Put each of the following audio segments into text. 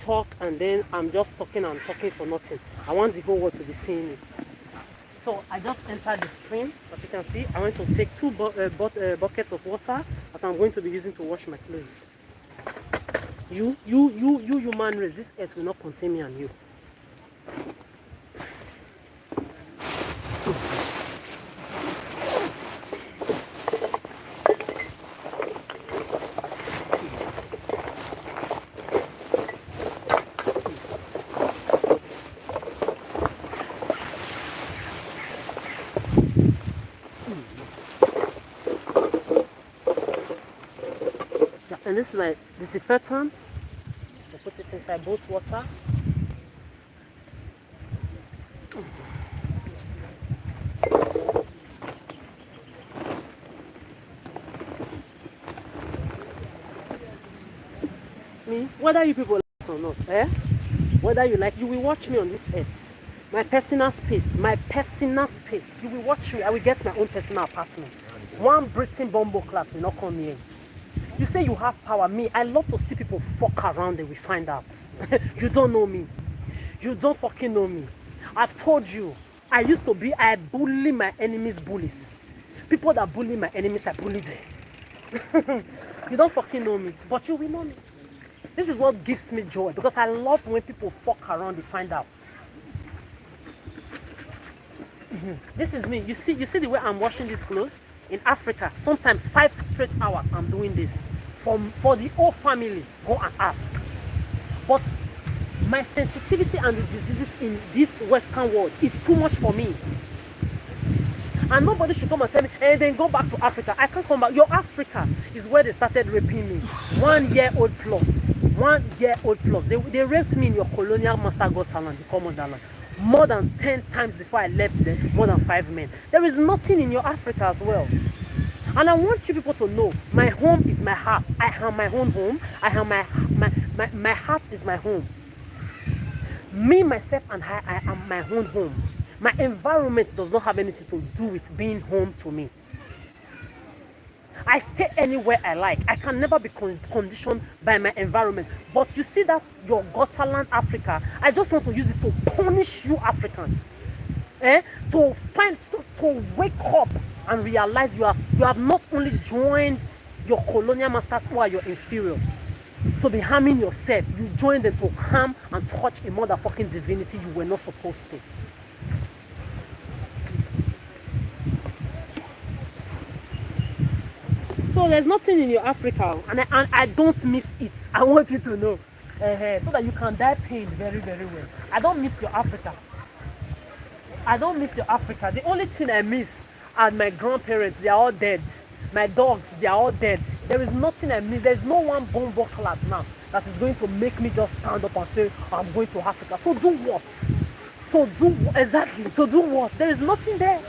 talk and then I'm just talking and talking for nothing. I want the whole world to be seeing it. So I just entered the stream. As you can see, I went to take two buckets of water that I'm going to be using to wash my clothes. You human race, this earth will not contain me and you. And this is my disinfectant. I put it inside both water. Me, whether you people like it or not, whether you like, you will watch me on this earth. My personal space, you will watch me. I will get my own personal apartment. One Britain bumbo class will not come near it. You say you have power. Me, I love to see people fuck around and we find out. You don't know me. You don't fucking know me. I've told you. I bully my enemies' bullies. People that bully my enemies, I bully them. You don't fucking know me, but you will know me. This is what gives me joy, because I love when people fuck around and find out. This is me. You see the way I'm washing these clothes? In Africa, sometimes 5 straight hours I'm doing this. For the whole family, go and ask. But my sensitivity and the diseases in this Western world is too much for me. And nobody should come and tell me, and then go back to Africa. I can't come back. Your Africa is where they started raping me. 1 year old plus. 1 year old plus. They raped me in your colonial master Got Talent, the common land. More than 10 times before I left there, more than 5 men. There is nothing in your Africa as well. And I want you people to know, my home is my heart. I have my own home. I have my heart is my home. Me, myself, and I am my own home. My environment does not have anything to do with being home to me. I stay anywhere I like. I can never be conditioned by my environment. But you see that your Gotland Africa, I just want to use it to punish you Africans. To wake up and realize you have not only joined your colonial masters who are your inferiors to be harming yourself, you joined them to harm and touch a motherfucking divinity you were not supposed to. So there's nothing in your Africa, and I don't miss it. I want you to know, so that you can die pain very, very well. I don't miss your Africa. I don't miss your Africa. The only thing I miss are my grandparents. They are all dead. My dogs, they are all dead. There is nothing I miss. There's no one bomb class now that is going to make me just stand up and say, I'm going to Africa. To do what? To do what? There is nothing there.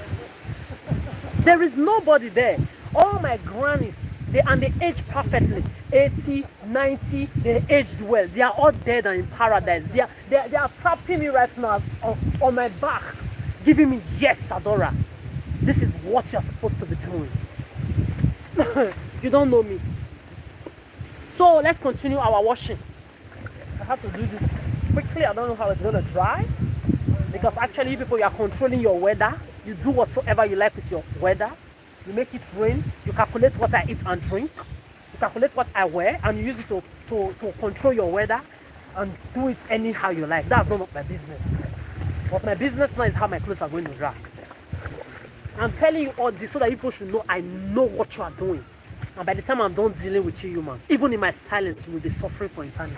There is nobody there. All my grannies, they age perfectly. 80, 90, they aged well. They are all dead and in paradise. They are tapping me right now on my back, giving me, yes, Adora. This is what you're supposed to be doing. You don't know me. So let's continue our washing. I have to do this quickly. I don't know how it's going to dry. Because actually, people, you are controlling your weather. You do whatsoever you like with your weather. You make it rain. You calculate what I eat and drink. You calculate what I wear. And you use it to control your weather. And do it anyhow you like. That's not my business. What my business now is how my clothes are going to dry. I'm telling you all this so that people should know I know what you are doing. And by the time I'm done dealing with you humans, even in my silence, you will be suffering for eternity.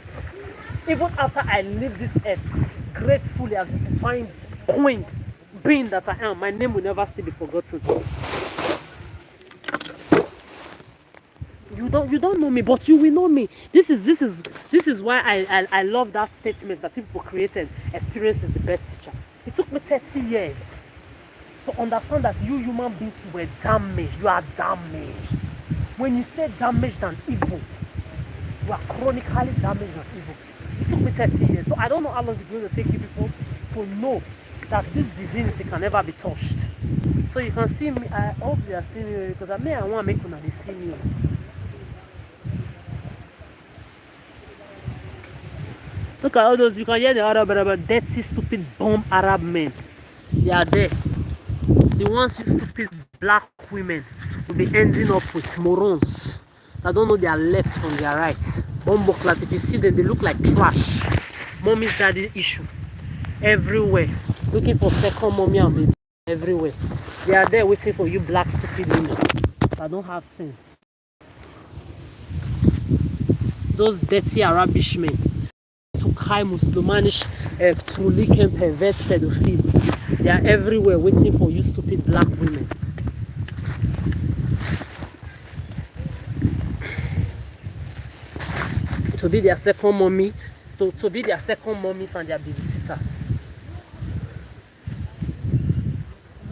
Even after I leave this earth gracefully as the divine queen being that I am, my name will never still be forgotten. You don't know me, but you will know me. This is why I love that statement that people created. Experience is the best teacher. It took me 30 years to understand that you human beings were damaged. You are damaged. When you say damaged and evil, you are chronically damaged and evil. It took me 30 years. So I don't know how long it's going to take you people to know that this divinity can never be touched. So you can see me. I hope you are seeing me because I want to make you see me. Look at all those. You can hear the Arab, dirty, stupid, bomb Arab men. They are there. The ones you stupid black women will be ending up with morons that don't know their left from their right. Bomboclat, if you see them, they look like trash. Mommy's daddy issue. Everywhere. Looking for second mommy and baby. Everywhere. They are there waiting for you black stupid women that don't have sense. Those dirty Arabish men. Tukai Muslimanish, Truliken perverse pedophile. They are everywhere waiting for you stupid black women. To be their second mommy, to be their second mommies and their babysitters.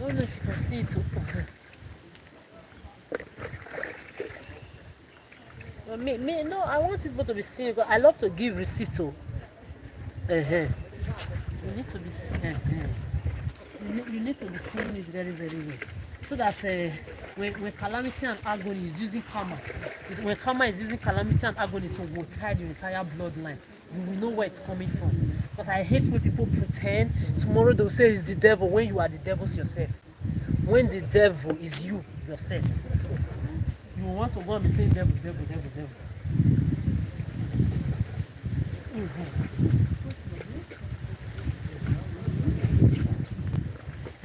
I don't know if you can see it. No, I want people to be seeing. I love to give receipts. You need to be you need to be seeing it very, very well, so that when calamity and agony is using karma, when karma is using calamity and agony to tie the entire bloodline, you will know where it's coming from. Because I hate when people pretend tomorrow they'll say it's the devil when you are the devils yourself. When the devil is you yourselves, you want to go and be saying devil, devil, devil, devil.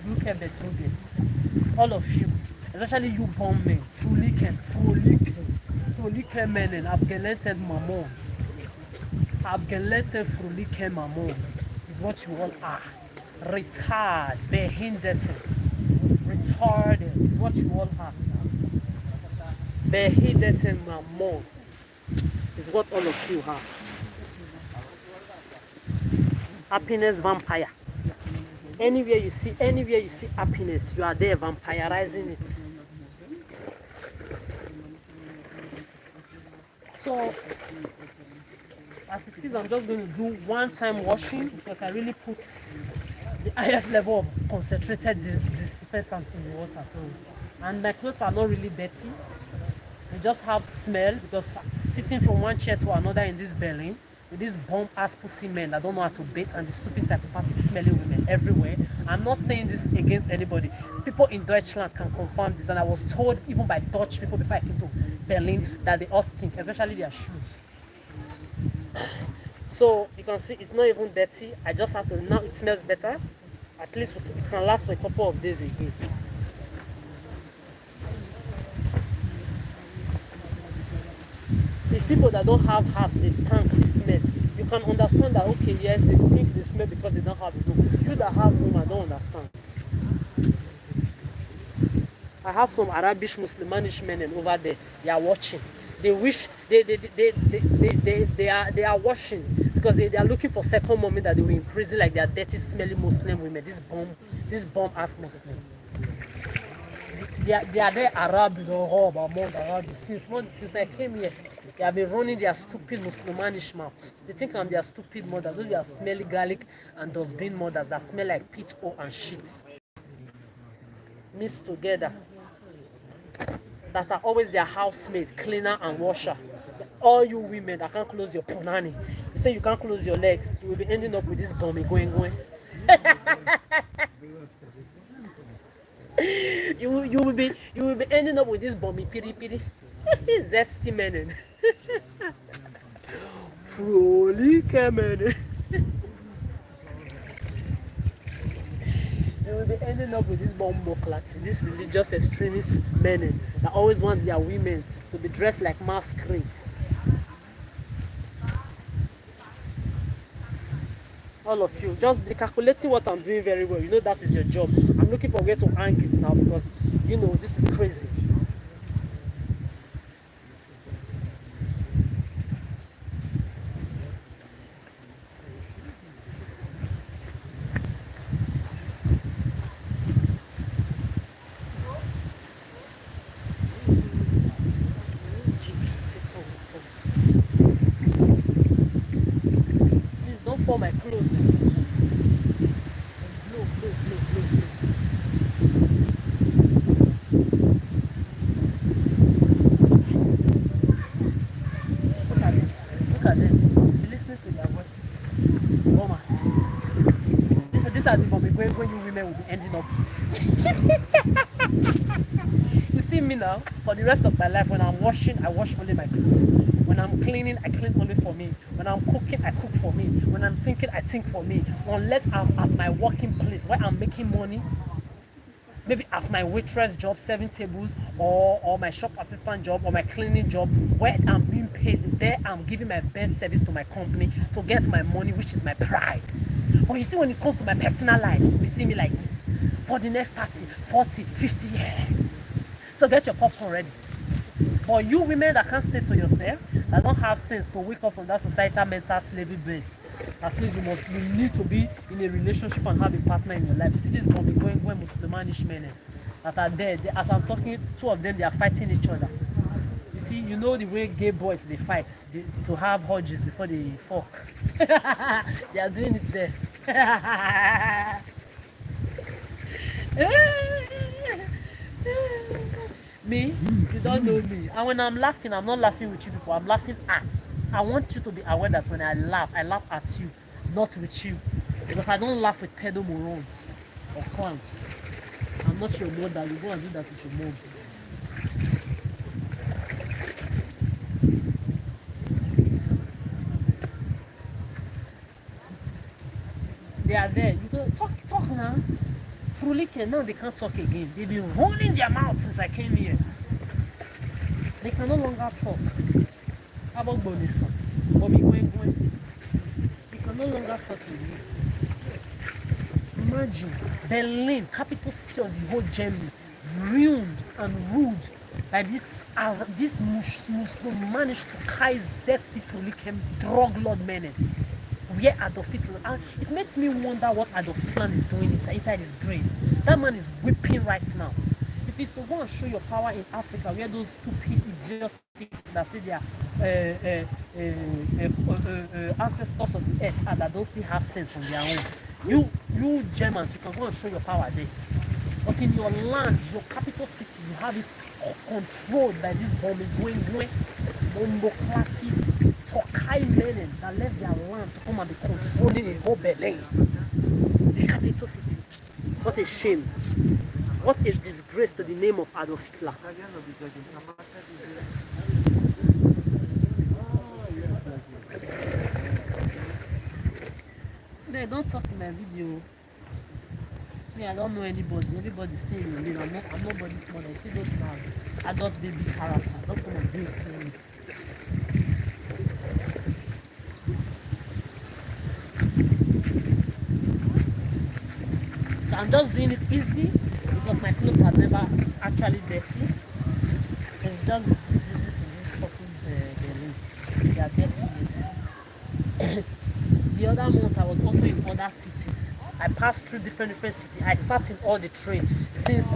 Look at the problem. All of you, especially you bomb men, Fruliken men, and abgeleted mamon. Abgeleted Fruliken mamon is what you all are. Retard, behindert. Retarded is what you all are. Behindert mamon is what all of you have. Happiness vampire. Anywhere you see happiness, you are there vampirizing it. So as it is, I'm just going to do one-time washing because I really put the highest level of concentrated disinfectant in the water. So, and my clothes are not really dirty. They just have smell because sitting from one chair to another in this Berlin with these bomb ass pussy men that don't know how to bathe and the stupid psychopathic smelling women everywhere. I'm not saying this against anybody. People in Deutschland can confirm this, and I was told even by Dutch people before I came to Berlin that they all stink, especially their shoes. So you can see it's not even dirty. I just have to, now it smells better. At least it can last for a couple of days again. These people that don't have house, they stank, they smell. You can understand that, okay, yes, they stink, they smell because they don't have a room. You that have room, I don't understand. I have some Arabish Muslimanish men over there. They are watching. They wish they are watching because they are looking for second moment that they will imprison like they are dirty, smelly Muslim women. This bomb ass Muslim. They are there Arab, Arab. Since I came here, they have been running their stupid Muslimanish mouth. They think I'm their stupid mother. Those are smelly garlic and dustbin mothers that smell like pit o and shit mixed together. That are always their housemaid, cleaner and washer. All you women that can't close your punani, you say you can't close your legs, you will be ending up with this bummy going. You will be ending up with this bummy piri piri. Zesty men. Frolic men. You will be ending up with this bomboclat, this religious extremist men that always want their women to be dressed like masquerades. All of you, just be calculating what I'm doing very well. You know that is your job. I'm looking for where to hang it now because, you know, this is crazy. For my clothes. Blow. Look at them. Be listening to their voices. These are the mommy when you women will be ending up. You see me now, for the rest of my life, when I'm washing, I wash only my clothes. When I'm cleaning, I clean only for me. When I'm cooking, I cook for me. When I'm thinking, I think for me. Unless I'm at my working place where I'm making money, maybe as my waitress job, serving tables, or my shop assistant job, or my cleaning job, where I'm being paid, there I'm giving my best service to my company to get my money, which is my pride. But you see, when it comes to my personal life, you see me like this for the next 30, 40, 50 years. So get your popcorn ready. For you women that can't stay to yourself, that don't have sense to wake up from that societal mental slavery bed that says you need to be in a relationship and have a partner in your life. You see this going when Muslimanish men that are there, as I'm talking, two of them, they are fighting each other. You see, you know the way gay boys they fight to have orgies before they fuck. They are doing it there. Me, you don't know me. And when I'm laughing, I'm not laughing with you people. I'm laughing at. I want you to be aware that when I laugh at you, not with you. Because I don't laugh with pedo morons or clowns. I'm not your mother. You go and do that with your moms. They are there. You go talk now. Truly can now they can't talk again. They've been running their mouths since I came here. They can no longer talk. How about Bonison? Bobby going. They can no longer talk again. Imagine Berlin, capital city of the whole Germany, ruined and ruled by this Muslim managed to carry zesty Frulikem drug lord men. Where Adolf Hitler, and it makes me wonder what Adolf Hitler is doing inside his grave. That man is whipping right now. If it's to go and show your power in Africa, where those stupid idiots that say they are ancestors of the earth and that don't still have sense on their own, you Germans, you can go and show your power there. But in your land, your capital city, you have it controlled by this bombocracy Tokai men that left their land to come and be controlling the whole Berlin, the capital city. What a shame. What a disgrace to the name of Adolf Hitler. They don't talk in my video. Me, I don't know anybody. Everybody's staying in the lane. I'm nobody's mother. You see those now adult baby character. Don't come and do it to me. So I'm just doing it easy because my clothes are never actually dirty. It's just diseases in this fucking Berlin. They are dirty. The other month I was also in other cities. I passed through different cities. I sat in all the train. Since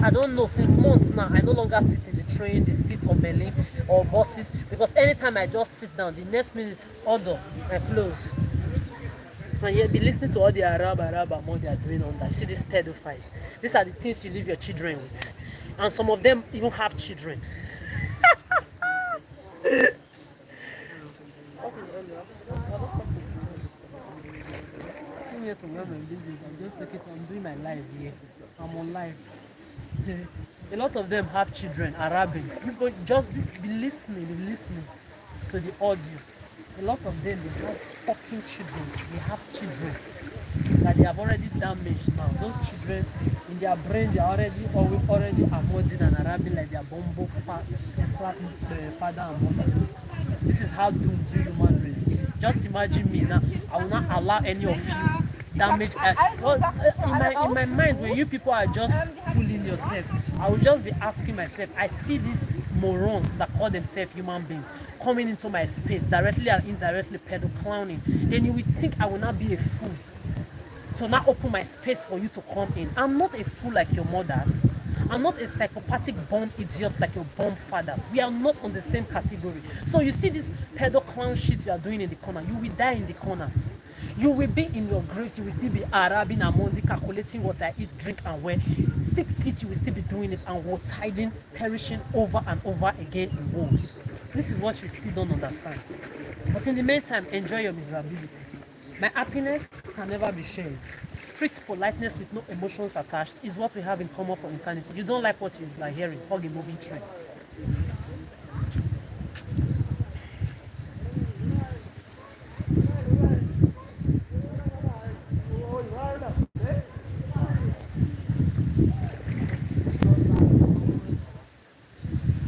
months now, I no longer sit in the train, the seats of Berlin or buses, because anytime I just sit down, the next minute order I close. And you'll be listening to all the Arab among they are doing on that. You see these pedophiles. These are the things you leave your children with. And some of them even have children. I'm here to run my business. I'm just looking I'm doing my life here. I'm on live. A lot of them have children, Arabic. People just be listening to the audio. A lot of them, they have fucking children. They have children that they have already damaged now. Those children, in their brain, they are already amoding and Arabic like their bombo father and mother. This is how doomed the human race is. Just imagine me now. I will not allow any of you damage. In my mind, when you people are just fooling yourself, I will just be asking myself, I see these morons that call themselves human beings coming into my space, directly or indirectly pedo clowning. Then you would think I will not be a fool to not open my space for you to come in. I'm not a fool like your mothers. I'm not a psychopathic bomb idiot like your bomb fathers. We are not on the same category. So you see this pedo clown shit you are doing in the corner. You will die in the corners. You will be in your graves. You will still be Arabic and Amondi, calculating what I eat, drink, and wear. 6 feet, you will still be doing it and war hiding, perishing over and over again in wars. This is what you still don't understand. But in the meantime, enjoy your miserability. My happiness can never be shared. Strict politeness with no emotions attached is what we have in common for eternity. You don't like what you are hearing, hug a moving train.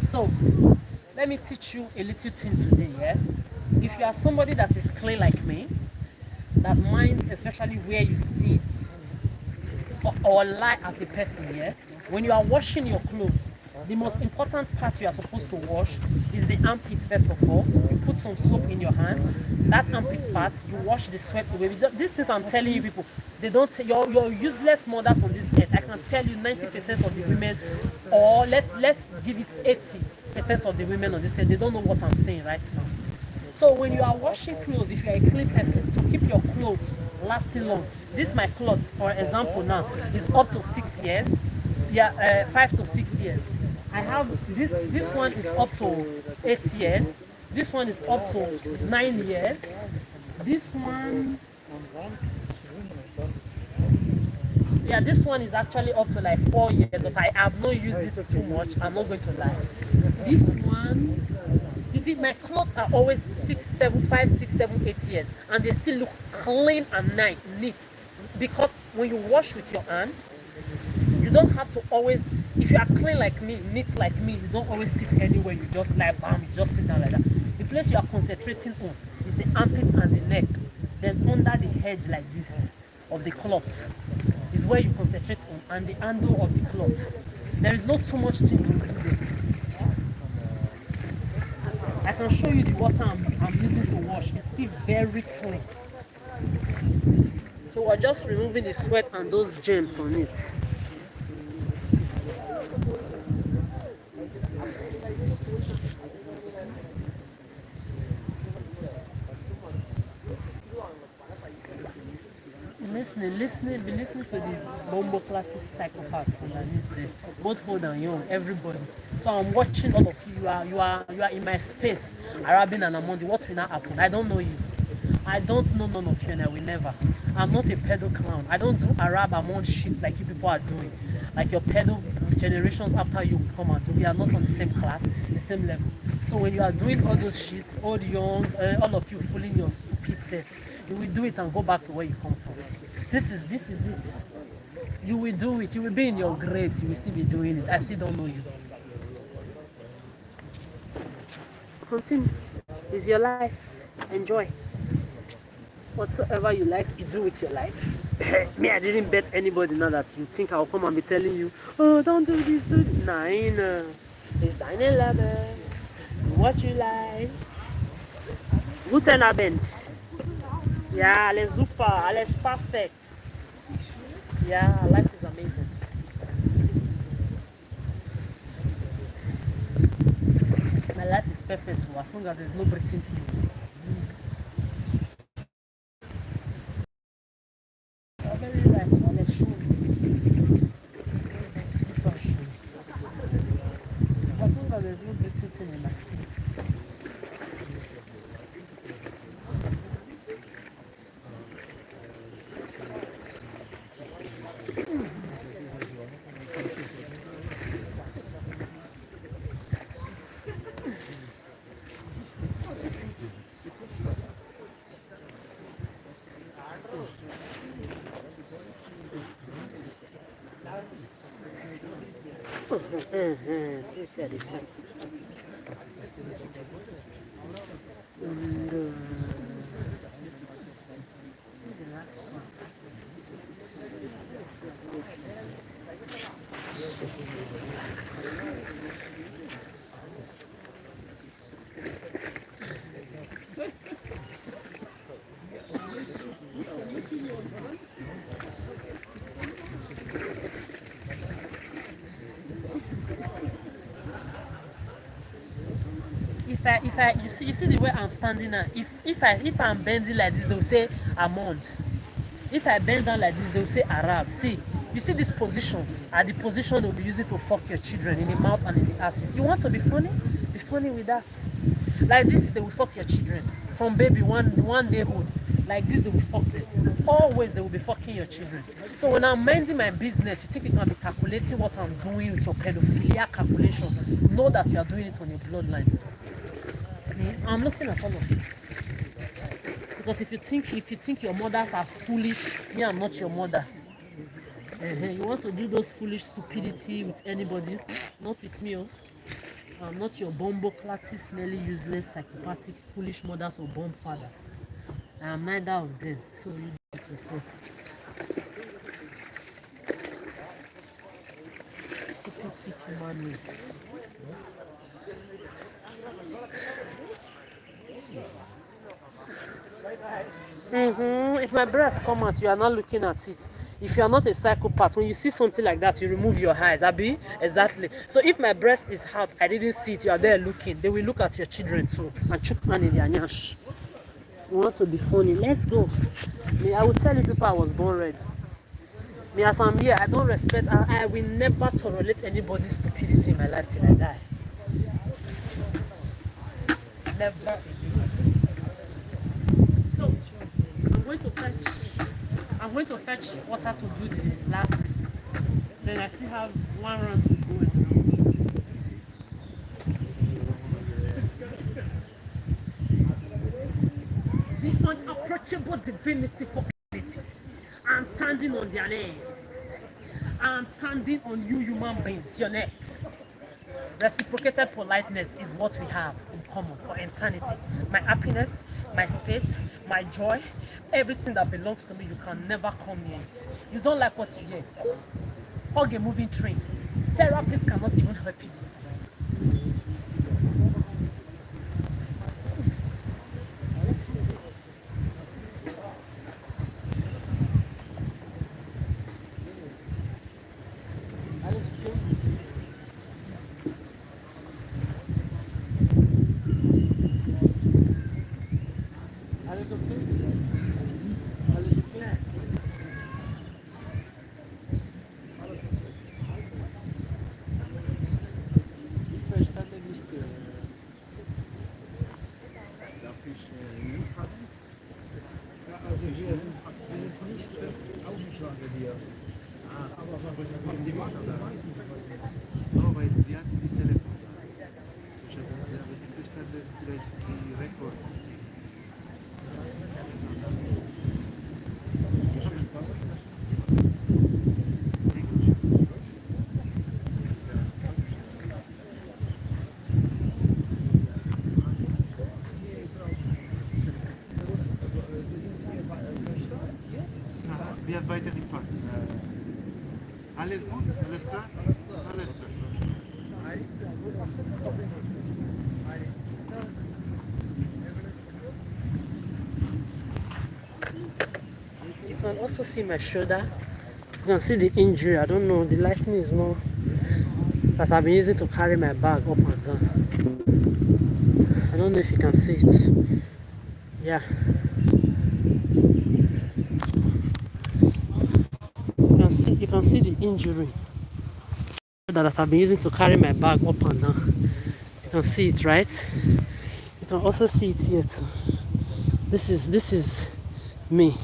So, let me teach you a little thing today, yeah? If you are somebody that is clean like me, that minds especially where you sit or lie as a person, yeah? When you are washing your clothes, the most important part you are supposed to wash is the armpit first of all. You put some soap in your hand. That armpit part, you wash the sweat away. These things I'm telling you people, they don't. You're useless mothers on this earth. I can tell you 90% of the women, or let's give it 80% of the women on this earth, they don't know what I'm saying right now. So when you are washing clothes, if you are a clean person, to keep your clothes lasting long, this my clothes, for example, now is up to 6 years. So yeah, 5 to 6 years. I have this one is up to 8 years. This one is up to 9 years. This one, yeah, this one is actually up to like 4 years, but I have not used it too much. I'm not going to lie. This one, you see, my clothes are always 6, 7, 5, 6, 7, 8 years, and they still look clean and neat. Because when you wash with your hand, you don't have to always, if you are clean like me, neat like me, you don't always sit anywhere, you just lie bam, you just sit down like that. The place you are concentrating on is the armpit and the neck. Then under the edge like this of the cloth is where you concentrate on, and the handle of the cloth. There is not too much thing to do there. I can show you the water I'm using to wash. It's still very clean. So we're just removing the sweat and those germs on it. Be listening to the bombo classic psychopaths underneath there. Both old and young, everybody. So I'm watching all of you. You are in my space, Arabin and Amondi. What will not happen? I don't know you. I don't know none of you, and I will never. I'm not a pedo clown. I don't do Arab Amond shit like you people are doing. Like your pedo generations after you come and do. We are not on the same class, the same level. So when you are doing all those shits, old, young, all of you fooling your stupid selves, you will do it and go back to where you come from. This is it. You will do it. You will be in your graves. You will still be doing it. I still don't know you. Continue. It's your life. Enjoy. Whatsoever you like, you do with your life. Me, I didn't bet anybody now that you think I'll come and be telling you, oh, don't do this, do this. Nine. It's 9/11. What you like. Guten Abend. Yeah, alles super, alles perfect. Yeah, life is amazing. My life is perfect too, as long as there's no breathing thing in it. You're very right, well, let's show you. As long as there's no breathing thing in my space. So it's a defense. And the last one. If I you see the way I'm standing now. If I'm bending like this, they'll say Amond. If I bend down like this, they'll say Arab. See, you see these positions are the position they'll be using to fuck your children in the mouth and in the asses. You want to be funny? Be funny with that. Like this, they will fuck your children from baby one day old. Like this, they will fuck them. Always, they will be fucking your children. So when I'm minding my business, you think you can be calculating what I'm doing with your pedophilia calculation. Know that you are doing it on your bloodlines. Okay? I'm looking at all of you. Because if you think your mothers are foolish, me, I'm not your mother. You want to do those foolish stupidity with anybody, not with me. Oh. I'm not your bombo clatty, smelly, useless, psychopathic, foolish mothers or bomb fathers. I am neither of them, so you do it yourself. Stupid sick human race. If my breast come out, you are not looking at it. If you are not a psychopath, when you see something like that, you remove your eyes. Abi? Exactly. So if my breast is out, I didn't see it, you are there looking. They will look at your children too and chook man in their nyash. You want to be funny? Let's go. Me, I will tell you people I was born red. Me, as I'm here, I don't respect. I will never tolerate anybody's stupidity in my life till I die. Never. So I'm going to fetch water to do the last reason. Then I still have one run to go. The unapproachable divinity for equality. I'm standing on their legs. I'm standing on you human beings, your necks. Reciprocated politeness is what we have in common for eternity. My happiness, my space, my joy, everything that belongs to me, you can never come near it. You don't like what you hear. Cool. Hug a moving train. Therapists cannot even help you this time. Alles gut? Alles klar? Alles klar. You can also see my shoulder. You can see the injury. I don't know. The lighting is not that I've been using to carry my bag up and down. I don't know if you can see it. Yeah. You can see the injury that I've been using to carry my bag up and down. You can see it, right? You can also see it here too. This is me.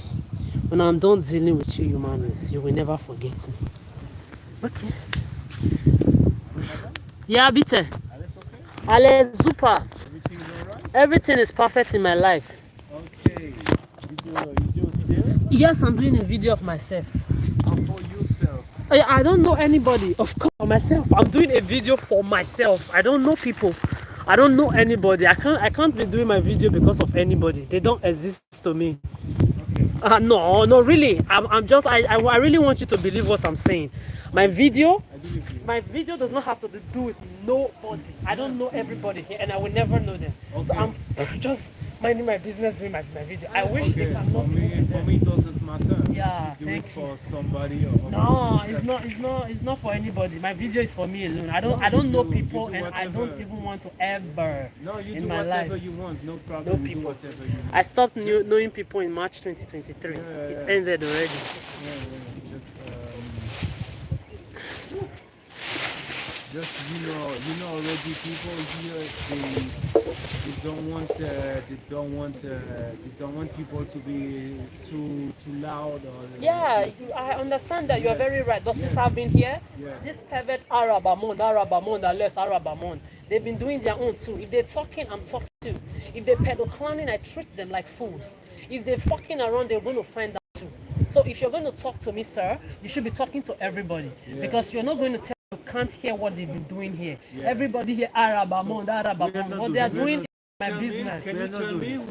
When I'm done dealing with you human beings, you will never forget me. Okay. Yeah, bitte. Alles super. Everything's alright? Everything is perfect in my life. Okay. You do a video? Yes, I'm doing a video of myself. And for yourself? I don't know anybody. Of course, for myself. I'm doing a video for myself. I don't know people. I don't know anybody. I can't be doing my video because of anybody. They don't exist to me. Okay. No, really. I really want you to believe what I'm saying. My video does not have to do with nobody. I don't know everybody here, and I will never know them. Okay. So I'm just minding my business, doing my video. I wish they can know me. For me, it doesn't matter. Yeah, do it for somebody or no, it's not for anybody. My video is for me alone. I don't know people, and I don't even want to ever in my life. Whatever you want, no problem. No people. Do whatever you want. I stopped knowing people in March 2023. It's ended already. Just already people here they don't want people to be too loud or Yeah, I understand that. You're Yes. very right. But since Yes. I've been here, Yeah. this pervert unless Arabamon, they've been doing their own too. If they're talking, I'm talking too. If they're pedo clowning, I treat them like fools. If they're fucking around, they're going to find out too. So if you're going to talk to me, sir, you should be talking to everybody. Yeah. Because you're not going to tell you can't hear what they've been doing here. Yeah. Everybody here, Arabamon. What they are doing is my Tell me, business. can you tell me who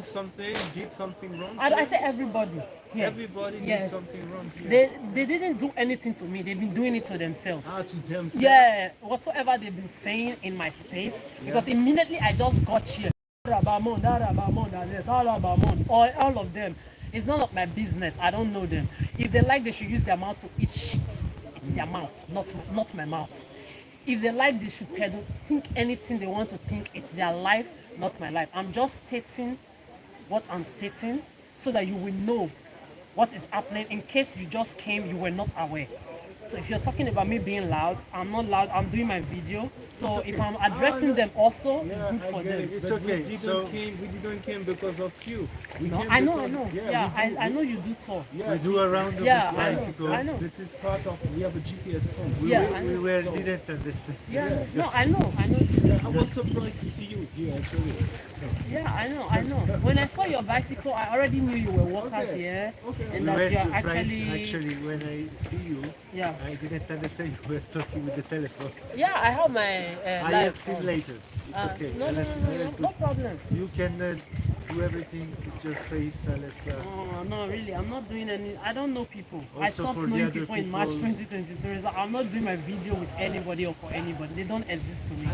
did something wrong? I say everybody. Yeah. Everybody did Yes. something wrong here. They didn't do anything to me. They've been doing it to themselves. To themselves. Yeah, whatsoever they've been saying in my space, because immediately I just got here. All of them. It's none of my business. I don't know them. If they like, they should use their mouth to eat shit. It's their mouth, not my mouth. If they like, they should think anything they want to think. It's their life, not my life. I'm just stating what I'm stating so that you will know what is happening in case you just came, you were not aware. So if you're talking about me being loud, I'm not loud. I'm doing my video. So if I'm addressing them also, it's good for them. It's okay. We didn't came because of you. I know. Yeah, I know you do talk. We do around the bicycle. I know. This is part of. We have a GPS phone. We didn't understand. Yeah, no, I know this. I was surprised to see you here actually. Yeah, I know. When I saw your bicycle, I already knew you were workers here, and that you're actually when I see you. Yeah. I didn't understand you were talking with the telephone. Yeah, I have my. I have seen later. It's okay. No problem. You can do everything. It's your space. Let's go. Oh, no, really, I'm not doing any. I don't know people. Also I stopped for the knowing other people in March 2023. So I'm not doing my video with anybody or for anybody. They don't exist to me.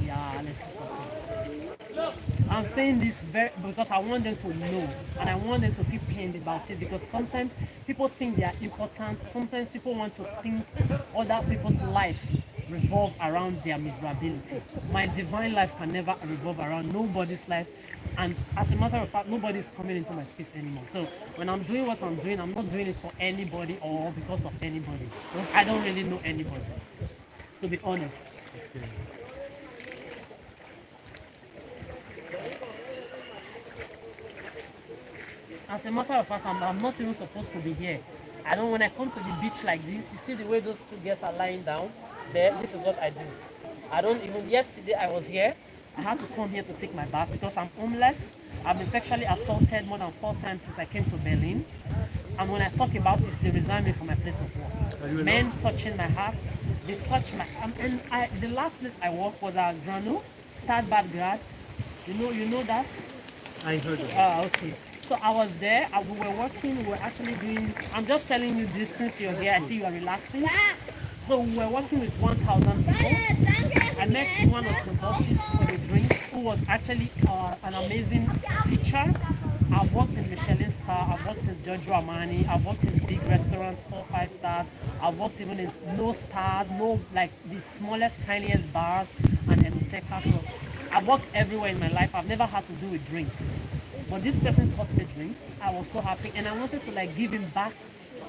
Yeah, let's go. I'm saying this because I want them to know and I want them to feel pained about it, because sometimes people think they are important. Sometimes people want to think other people's life revolve around their miserability. My divine life can never revolve around nobody's life, and as a matter of fact, nobody's coming into my space anymore. So when I'm doing what I'm doing, I'm not doing it for anybody or because of anybody. I don't really know anybody, to be honest. Okay. As a matter of fact, I'm not even supposed to be here. I don't. When I come to the beach like this, you see the way those two girls are lying down there. This is what I do. I don't even. Yesterday I was here. I had to come here to take my bath because I'm homeless. I've been sexually assaulted more than 4 times since I came to Berlin. And when I talk about it, they resign me from my place of work. Men touching my house, they touch my. The last place I worked was at Grano, Stad Bad Grad. You know that? I heard of it. Okay. So I was there, we were working, we were actually doing, I'm just telling you this since you're here, I see you are relaxing. So we were working with 1,000 people. I met one of the bosses for the drinks, who was actually an amazing teacher. I've worked in Michelin star, I've worked in Giorgio Armani, I've worked in big restaurants, 4, 5 stars. I've worked even in no stars, no, like the smallest, tiniest bars and Enuteka. So I've worked everywhere in my life. I've never had to do with drinks. But this person taught me drinks. I was so happy, and I wanted to like give him back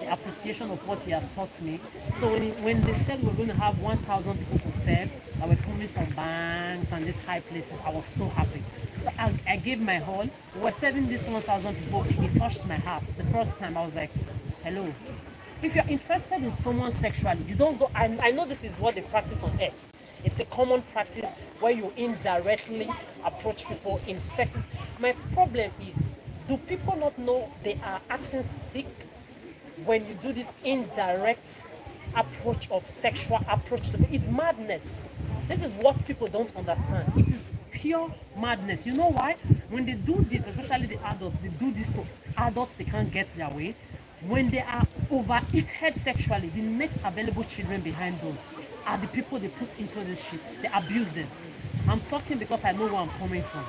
the appreciation of what he has taught me. So when they said we're going to have 1,000 people to serve that were coming from banks and these high places, I was so happy. So I gave my all. We were serving these 1,000 people. It touched my heart. The first time I was like, hello. If you're interested in someone sexually, you don't go. I know this is what they practice on earth. It's a common practice where you indirectly approach people in sexist. My problem is, do people not know they are acting sick when you do this indirect approach of sexual approach to people? It's madness. This is what people don't understand. It is pure madness. You know why? When they do this, especially the adults, they do this to adults they can't get their way. When they are overeated sexually, the next available children behind those are the people they put into this shit. They abuse them. I'm talking because I know where I'm coming from.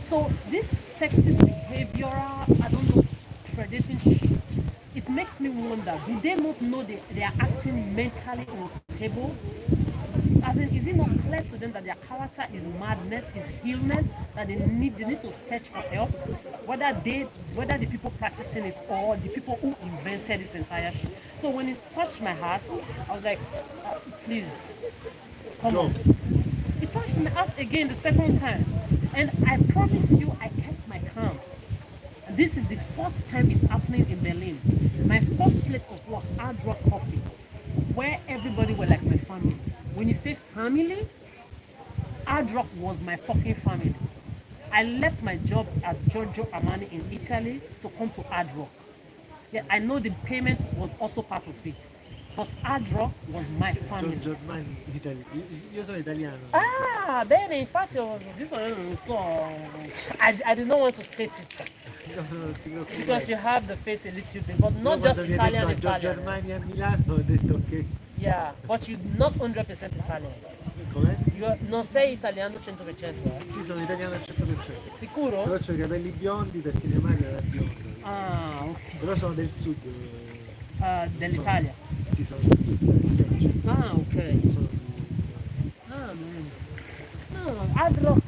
So this sexist behavioral, I don't know, predating shit, it makes me wonder, do they not know they are acting mentally unstable? As in, is it not clear to them that their character is madness, is illness, that they need to search for help? Whether the people practicing it or the people who invented this entire shit. So when it touched my heart, I was like, please, come on. It touched my ass again the second time. And I promise you, I kept my calm. This is the fourth time it's happening in Berlin. My first place of work, Hard Rock Coffee, where everybody were like my family. When you say family, Hard Rock was my fucking family. I left my job at Giorgio Armani in Italy to come to Hard Rock. Yeah, I know the payment was also part of it. But Hard Rock was my family. Germania, Italy. Io sono italiano. Ah, bene, infatti, this one, so, I did not want to state it. Because you have the face a little bit, but not just Italian. Germania a Milano ho detto che... Yeah, but you're not 100% Italian. Com'è? Non sei italiano 100%, eh? Sì, sono italiano al 100%. Sicuro? Però ho i capelli biondi perché mia madre era bionda. Ah, ok. Però sono del sud. Dell'Italia. Sì, sono del sud. Ah, ok. Sono Ah, man. No, Hard Rock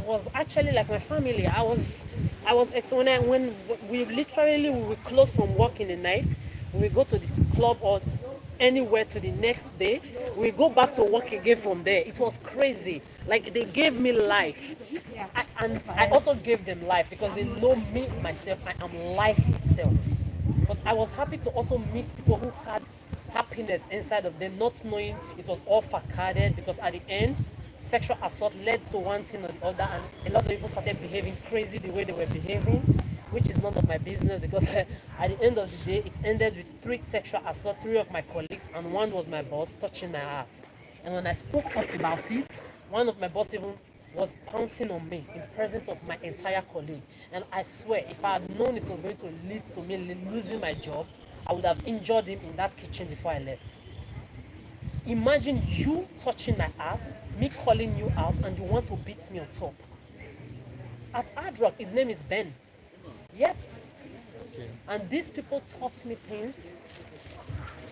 was actually like my family. When we literally we would close from work in the night, we go to the club or anywhere to the next day, we go back to work again from there. It was crazy. Like they gave me life, and I also gave them life because they know me myself. I am life itself. But I was happy to also meet people who had happiness inside of them, not knowing it was all facaded, because at the end, sexual assault led to one thing or the other, and a lot of people started behaving crazy the way they were behaving, which is none of my business, because at the end of the day, it ended with 3 sexual assault, 3 of my colleagues, and 1 was my boss touching my ass. And when I spoke up about it, one of my boss even was pouncing on me in presence of my entire colleague. And I swear, if I had known it was going to lead to me losing my job, I would have injured him in that kitchen before I left. Imagine you touching my ass, me calling you out, and you want to beat me on top. At Hard Rock, his name is Ben. Yes. Okay. And these people taught me things.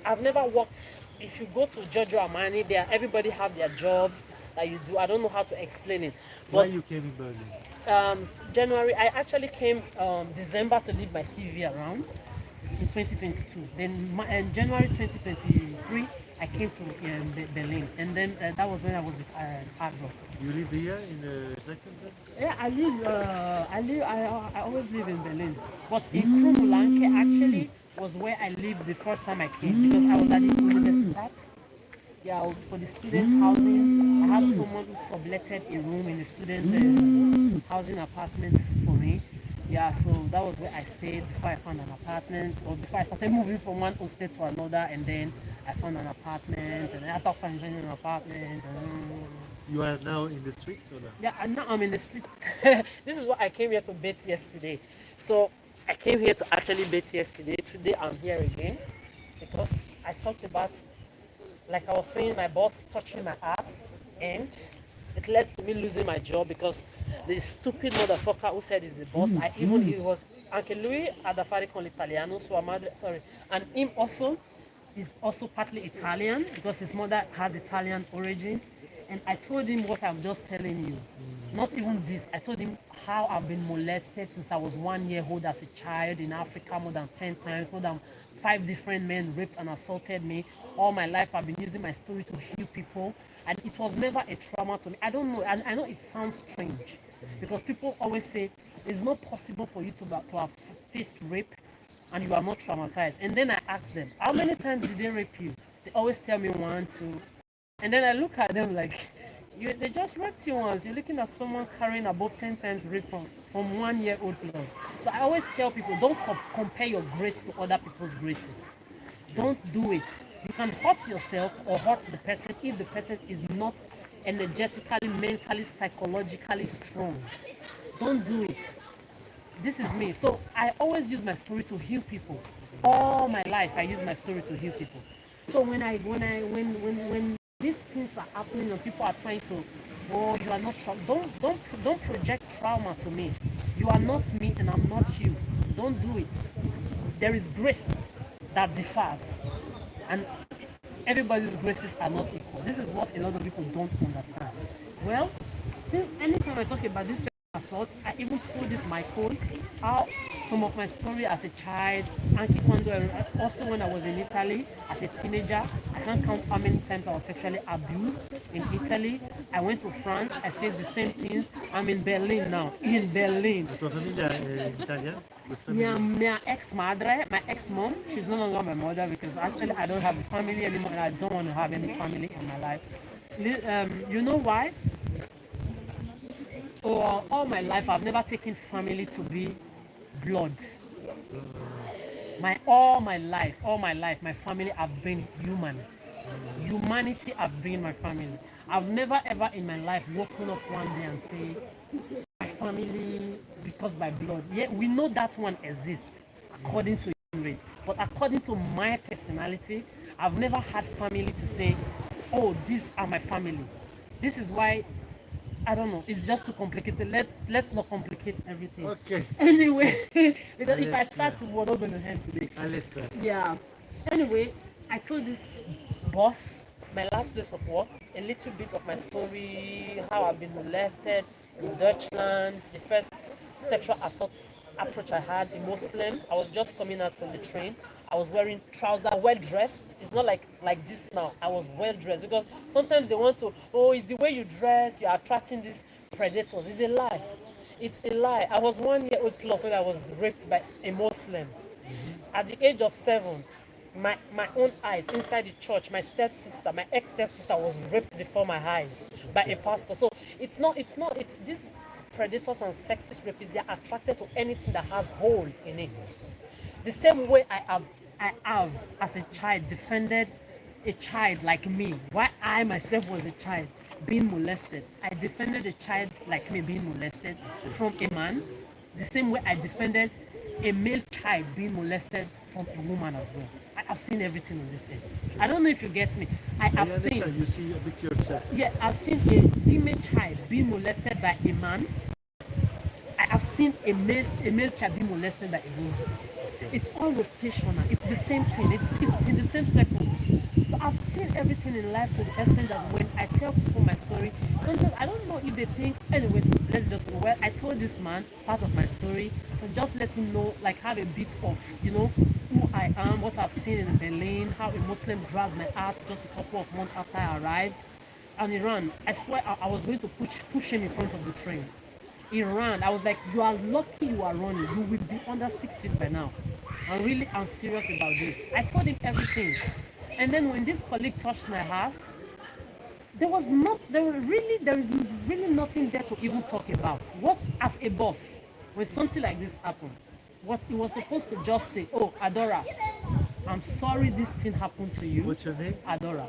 I've never worked. If you go to Giorgio Armani, everybody have their jobs that you do. I don't know how to explain it. But Why you came in Berlin? January, I actually came December to leave my CV around in 2022. Then January 2023, I came to Berlin, and then that was when I was with Hard Rock. You live here in the Schlechtenstein? Yeah, I always live in Berlin, but in Krumulanke actually was where I lived the first time I came, because I was at the Universitat. Yeah, for the student housing, I had someone who subletted a room in the students' housing apartment for me. Yeah, so that was where I stayed before I found an apartment, or before I started moving from one hostel to another, and then I found an apartment, and after finding an apartment, You are now in the streets or not? yeah, and now I'm in the streets. This is what I came here to bet yesterday. So I came here to actually bet yesterday. Today I'm here again because I talked about, like I was saying, my boss touching my ass, and it led to me losing my job because the stupid motherfucker who said he's the boss, he was anche lui ha da fare con l'italiano, sua madre, sorry, and him also is also partly Italian because his mother has Italian origin. And I told him what I'm just telling you. Not even this. I told him how I've been molested since I was 1 year old as a child in Africa, more than 10 times, more than 5 different men raped and assaulted me. All my life I've been using my story to heal people. And it was never a trauma to me. I don't know. And I know it sounds strange because people always say it's not possible for you to have faced rape and you are not traumatized. And then I ask them, how many times did they rape you? They always tell me 1, 2. And then I look at them like, they just raped you once. You're looking at someone carrying above 10 times rape from 1 year old plus. So I always tell people, don't compare your grace to other people's graces. Don't do it. You can hurt yourself or hurt the person if the person is not energetically, mentally, psychologically strong. Don't do it. This is me. So I always use my story to heal people. All my life, I use my story to heal people. So when these things are happening and people are trying to, oh, you are not, don't project trauma to me. You are not me and I'm not you. Don't do it. There is grace that differs, and everybody's graces are not equal. This is what a lot of people don't understand. Well, since anytime I talk about this sexual assault, I even told this my code, how some of my story as a child, and also when I was in Italy as a teenager, I can't count how many times I was sexually abused in Italy. I went to France, I faced the same things. I'm in Berlin now, in Berlin. La tua famiglia è italiana? Your My, family? my ex-madre, my ex-mom, she's no longer my mother because actually I don't have a family anymore and I don't want to have any family in my life. You know why? All my life I've never taken family to be blood. All my life, my family have been human. Humanity have been my family. I've never ever in my life woken up one day and say my family because by blood. Yeah, we know that one exists according to human race, but according to my personality, I've never had family to say, oh, these are my family. This is why I don't know. It's just too complicated. Let's not complicate everything. Okay. Anyway, because if I Alles start, klar. we're not going to end today. Alles klar. Yeah. Anyway, I told this boss, my last place of work, a little bit of my story, how I've been molested in Deutschland, the first sexual assault approach I had, a Muslim. I was just coming out from the train. I was wearing trousers, well dressed. It's not like this now. I was well dressed because sometimes they want to, oh, it's the way you dress, you're attracting these predators. It's a lie. It's a lie. I was 1 year old plus when I was raped by a Muslim. At the age of 7, my own eyes inside the church, my stepsister, my ex-stepsister was raped before my eyes by a pastor. So it's these predators and sexist rapists, they're attracted to anything that has hole in it. The same way I have as a child defended a child like me, why I myself was a child being molested. I defended a child like me being molested from a man, the same way I defended a male child being molested from a woman as well. I have seen everything on this earth. I don't know if you get me. I have seen. You see a bit yourself. Yeah, I've seen a female child being molested by a man. I have seen a male child being molested by a woman. It's all rotational. It's the same thing. It's in the same circle. So I've seen everything in life to the extent that when I tell people my story, sometimes I don't know if they think, anyway, let's just go. Well, I told this man part of my story, so just let him know, like have a bit of, who I am, what I've seen in Berlin, how a Muslim grabbed my ass just a couple of months after I arrived. And he ran. I swear I was going to push him in front of the train. He ran. I was like, you are lucky you are running. You will be under 6 feet by now. I'm serious about this. I told him everything. And then when this colleague touched my ass, there is really nothing there to even talk about. What, as a boss, when something like this happened, what he was supposed to just say, oh, Adora, I'm sorry this thing happened to you. What's your name? Adora.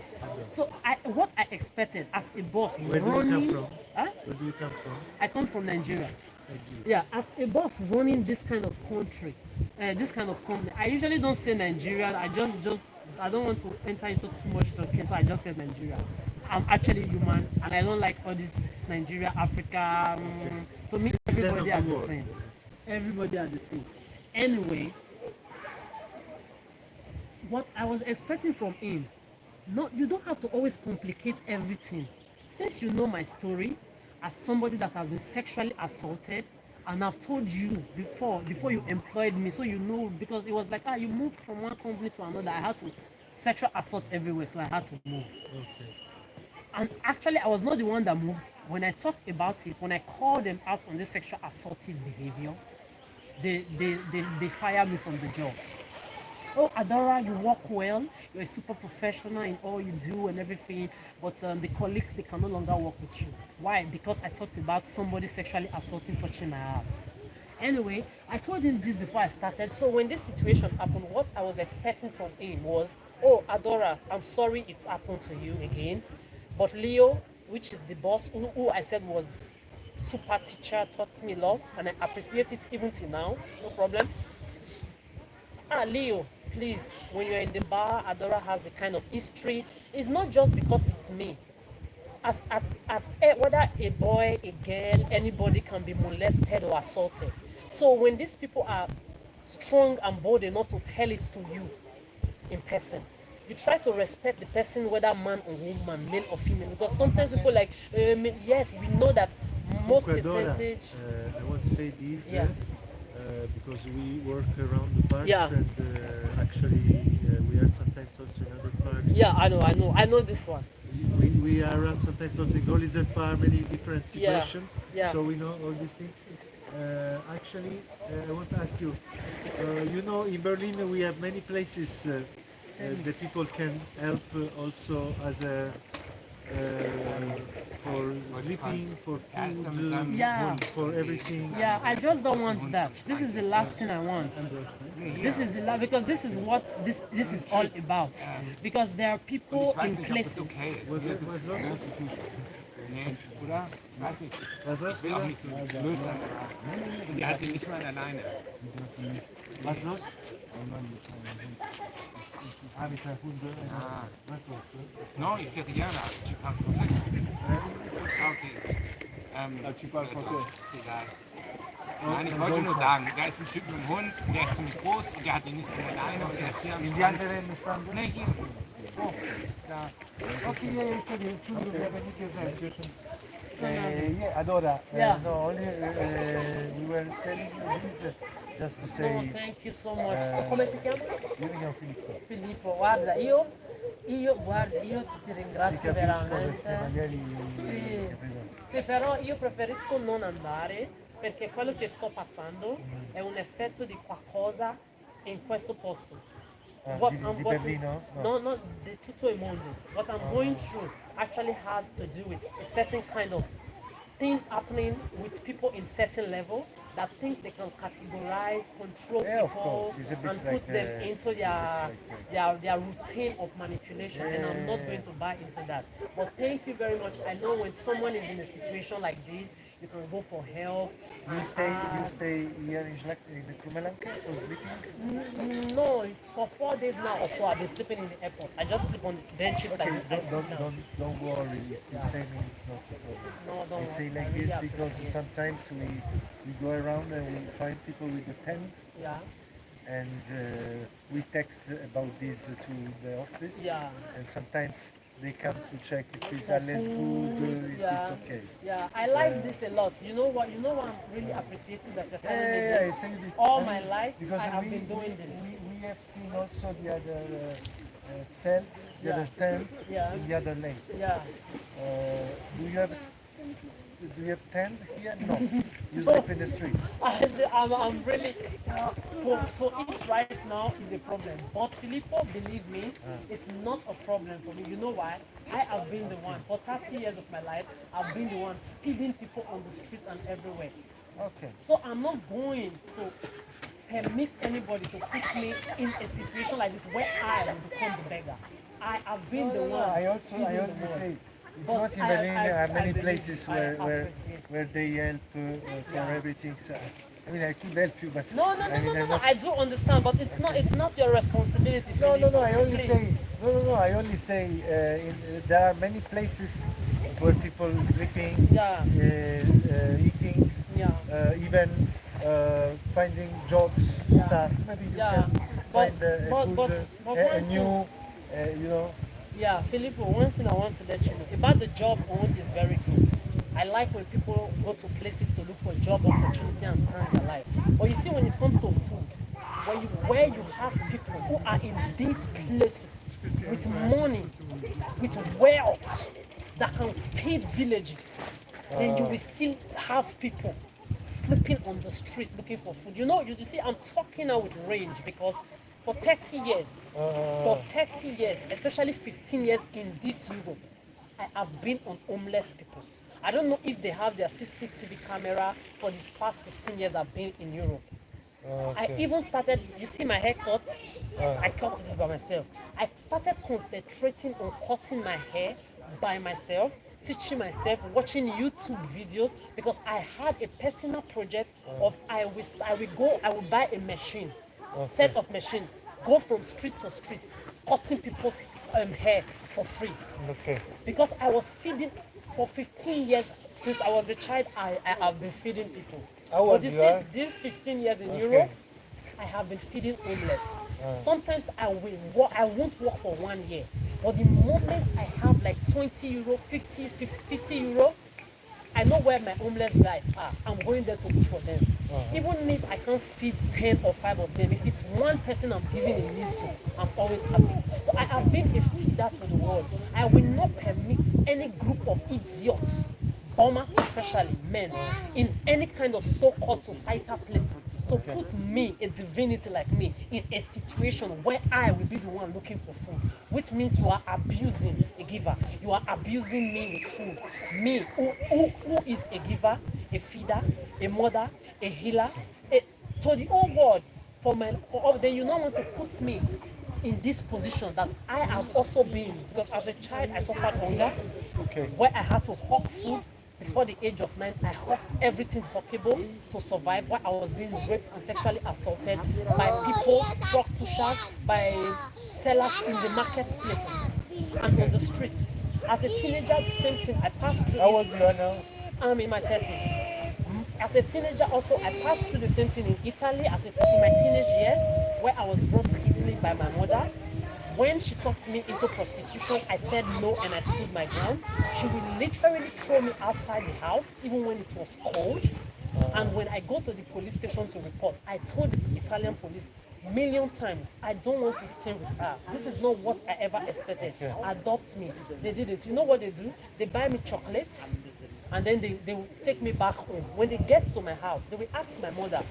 So what I expected as a boss Where do running, you come from? Huh? Where do you come from? I come from Nigeria. Nigeria. Yeah, as a boss running this kind of country, this kind of company, I usually don't say Nigeria. I don't want to enter into too much talking, so I just said Nigeria. I'm actually human, and I don't like all this Nigeria, Africa. To me, everybody are the same. Everybody are the same. Anyway, what I was expecting from him, you don't have to always complicate everything. Since you know my story as somebody that has been sexually assaulted, and I've told you before you employed me, so you know, because it was like, you moved from one company to another. I had to sexual assault everywhere, so I had to move. Okay. And actually, I was not the one that moved. When I talked about it, when I called them out on this sexual assaultive behavior, they fired me from the job. Oh, Adora, you work well, you're a super professional in all you do and everything, but the colleagues, they can no longer work with you. Why? Because I talked about somebody sexually assaulting, touching my ass. Anyway, I told him this before I started. So when this situation happened, what I was expecting from him was, oh, Adora, I'm sorry it's happened to you again, but Leo, which is the boss, who I said was super teacher, taught me a lot, and I appreciate it even till now, no problem. Leo, please, when you're in the bar, Adora has a kind of history. It's not just because it's me. Whether a boy, a girl, anybody can be molested or assaulted. So when these people are strong and bold enough to tell it to you in person, you try to respect the person, whether man or woman, male or female, because sometimes people like, yes, we know that most Adora, percentage. I want to say this Yeah. because we work around the parks Yeah. and actually we are sometimes also in other parks. Yeah, I know this one. We are around sometimes also in Golden Park, many different Yeah. situations. Yeah. So we know all these things. Actually, I want to ask you. You know, in Berlin we have many places that people can help also as a for sleeping, for food, Yeah. for everything. Yeah, I just don't want that. This is the last thing I want. This is the last, because this is what this is all about. Because there are people in places. Was it was los? Nee, oder? Weiß nicht. Was los? Ich will auch nicht so blöd sein, aber und die hat ihn nicht mal alleine. Was los? Ah, mit der Hunde. Ah. Was los? Non, il fait rien là. Tu parles français? Ah, okay. Tu parles français? Ist egal. Nein, ich wollte nur sagen, da ist ein Typ mit einem Hund, der ist ziemlich groß und der hat ihn nicht mehr alleine und der ist hier am In die Strand. anderen Stand? Nee, hier. Oh, Da. okay, yeah, ich kann wir haben nicht gesagt. Yeah, Adora. Yeah. No, only we were selling you this just to No, say. thank you so much. Come si chiama? Io mi chiamo Filippo. Filippo, guarda, guarda, io ti Si ringrazio capisco perché veramente. magari Sì. capito? Sì, però io preferisco non andare perché quello che sto passando è un effetto di qualcosa in questo posto. Ah, What di what is- Berlino? No. no, di tutto il mondo. What I'm going through actually has to do with a certain kind of thing happening with people in certain level that think they can categorize, control Yeah, of people, course. It's a bit and like, put them into it's a bit their, like, their routine of manipulation. And I'm not going to buy into that. But thank you very much. I know when someone is in a situation like this, you can go for help. You stay here in the Krumelanke for sleeping? No, for 4 days now or so, I've been sleeping in the airport. I just sleep on benches Okay, like this. I sit down. don't worry. If you say me, it's not a problem. No, don't I say worry. like I really this because appreciate it. sometimes we go around and we find people with the tent Yeah, and we text about this to the office. Yeah. And sometimes they come to check if it's for less food, good, if yeah. it's okay. Yeah, I like this a lot. You know what? I'm really appreciating that you're telling me Yeah, I this. say this. All I my mean, life, because I have we, been doing we, this. We have seen also the other tent, the Yeah. other tent Yeah. in the other lane. Yeah. Do you have tent here? No. You sleep in the street. I'm really to eat right now is a problem. But Filippo, believe me, it's not a problem for me. You know why? I have been the one for 30 years of my life. I've been the one feeding people on the streets and everywhere. Okay. So I'm not going to permit anybody to put me in a situation like this where I will become the beggar. I have been the one. I feeding the always world. say, it's But not in Berlin, there are many believe places I appreciate. where they help for Yeah. everything. So, I mean, I could help you, but No, no, I no, mean, no, I'm no, no. not. I do understand, but it's not your responsibility. No, no, no. Filippo. I only Please. say no. I only say there are many places where people sleeping, Yeah. eating, Yeah. even finding jobs, Yeah. stuff. Maybe you Yeah. can But- find a but- good, but a one new, you know. Yeah, Filippo, one thing I want to let you know about the job own is very good. I like when people go to places to look for job opportunity and stand their life. But you see, when it comes to food, where you have people who are in these places with money, with wealth that can feed villages, then you will still have people sleeping on the street looking for food. You see, I'm talking now with range because for 30 years, especially 15 years in this Europe, I have been on homeless people. I don't know if they have their CCTV camera for the past 15 years I've been in Europe. I even started, you see my haircut, I cut this by myself. I started concentrating on cutting my hair by myself, teaching myself, watching YouTube videos because I had a personal project of I will buy a machine, set of machine, go from street to street, cutting people's hair for free. Okay. Because I was feeding for 15 years since I was a child. I have been feeding people. How old But you you see, are? these 15 years in Europe, I have been feeding homeless. Sometimes I won't work for 1 year. But the moment I have like 20 euro, 50 euro, I know where my homeless guys are. I'm going there to look for them. Even if I can't feed 10 or 5 of them, if it's one person I'm giving a meal to, I'm always happy. So I have been a feeder to the world. I will not permit any group of idiots, bombers especially men, in any kind of so-called societal places to put me, a divinity like me, in a situation where I will be the one looking for food, which means you are abusing a giver. You are abusing me with food. Me, who is a giver, a feeder, a mother, a healer, to the whole world. Then you don't want to put me in this position that I have also been, because as a child I suffered hunger, where I had to hawk food. Before the age of 9, I hawked everything hawkable to survive, while I was being raped and sexually assaulted by people, truck pushers, by sellers in the marketplaces and on the streets. As a teenager, the same thing. I passed through. How old you are now? I'm in my 30s. As a teenager also, I passed through the same thing in Italy in my teenage years, where I was brought to Italy by my mother. When she talked me into prostitution, I said no and I stood my ground. She would literally throw me outside the house, even when it was cold. And when I go to the police station to report, I told the Italian police million times, I don't want to stay with her. This is not what I ever expected. Adopt me. They did it. You know what they do? They buy me chocolates and then they will take me back home. When they get to my house, they will ask my mother,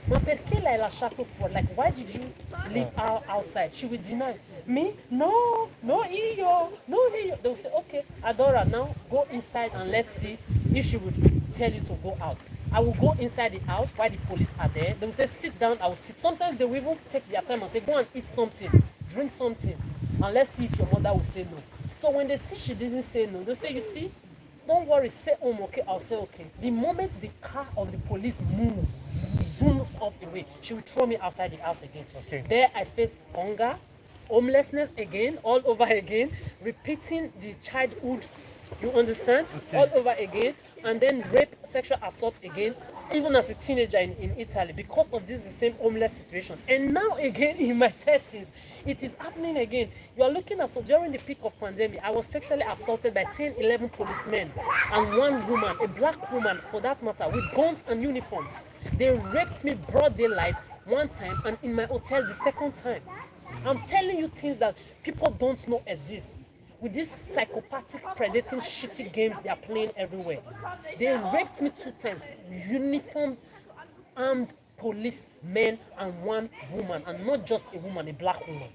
like, why did you leave her outside? She will deny. Me? No, no, iyo, no, iyo. They will say, okay, Adora, now go inside and let's see if she would tell you to go out. I will go inside the house while the police are there. They will say, sit down, I will sit. Sometimes they will even take their time and say, go and eat something, drink something, and let's see if your mother will say no. So when they see she didn't say no, they'll say, you see, don't worry, stay home, okay? I'll say, okay. The moment the car of the police moves, zooms off away, she will throw me outside the house again. There I face hunger, homelessness again, all over again, repeating the childhood, you understand? All over again, and then rape, sexual assault again, even as a teenager in Italy, because of this the same homeless situation. And now again in my 30s, it is happening again. You are looking at, so during the peak of pandemic, I was sexually assaulted by 10, 11 policemen and one woman, a black woman for that matter, with guns and uniforms. They raped me broad daylight one time and in my hotel the second time. I'm telling you things that people don't know exist. With these psychopathic, predating, shitty games they are playing everywhere. They raped me 2 times. Uniformed, armed policemen and one woman, and not just a woman, a black woman.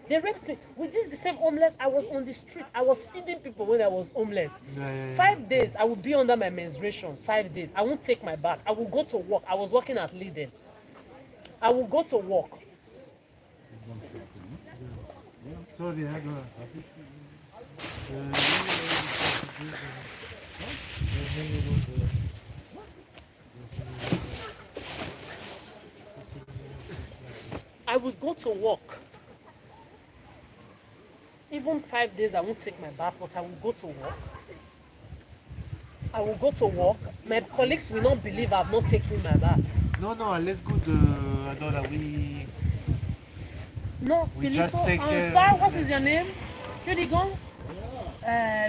They raped me. With this the same homeless, I was on the street. I was feeding people when I was homeless. 5 days, I would be under my menstruation. 5 days. I won't take my bath. I will go to work. I was working at Lidl. I will go to work. Sorry, Adora. I would go to work. Even 5 days, I won't take my bath, but I will go to work. I will go to work. My colleagues will not believe I've not taken my bath. No, let's go to Adora. No, We Filippo, just take, sir, what is your name? Fidigon?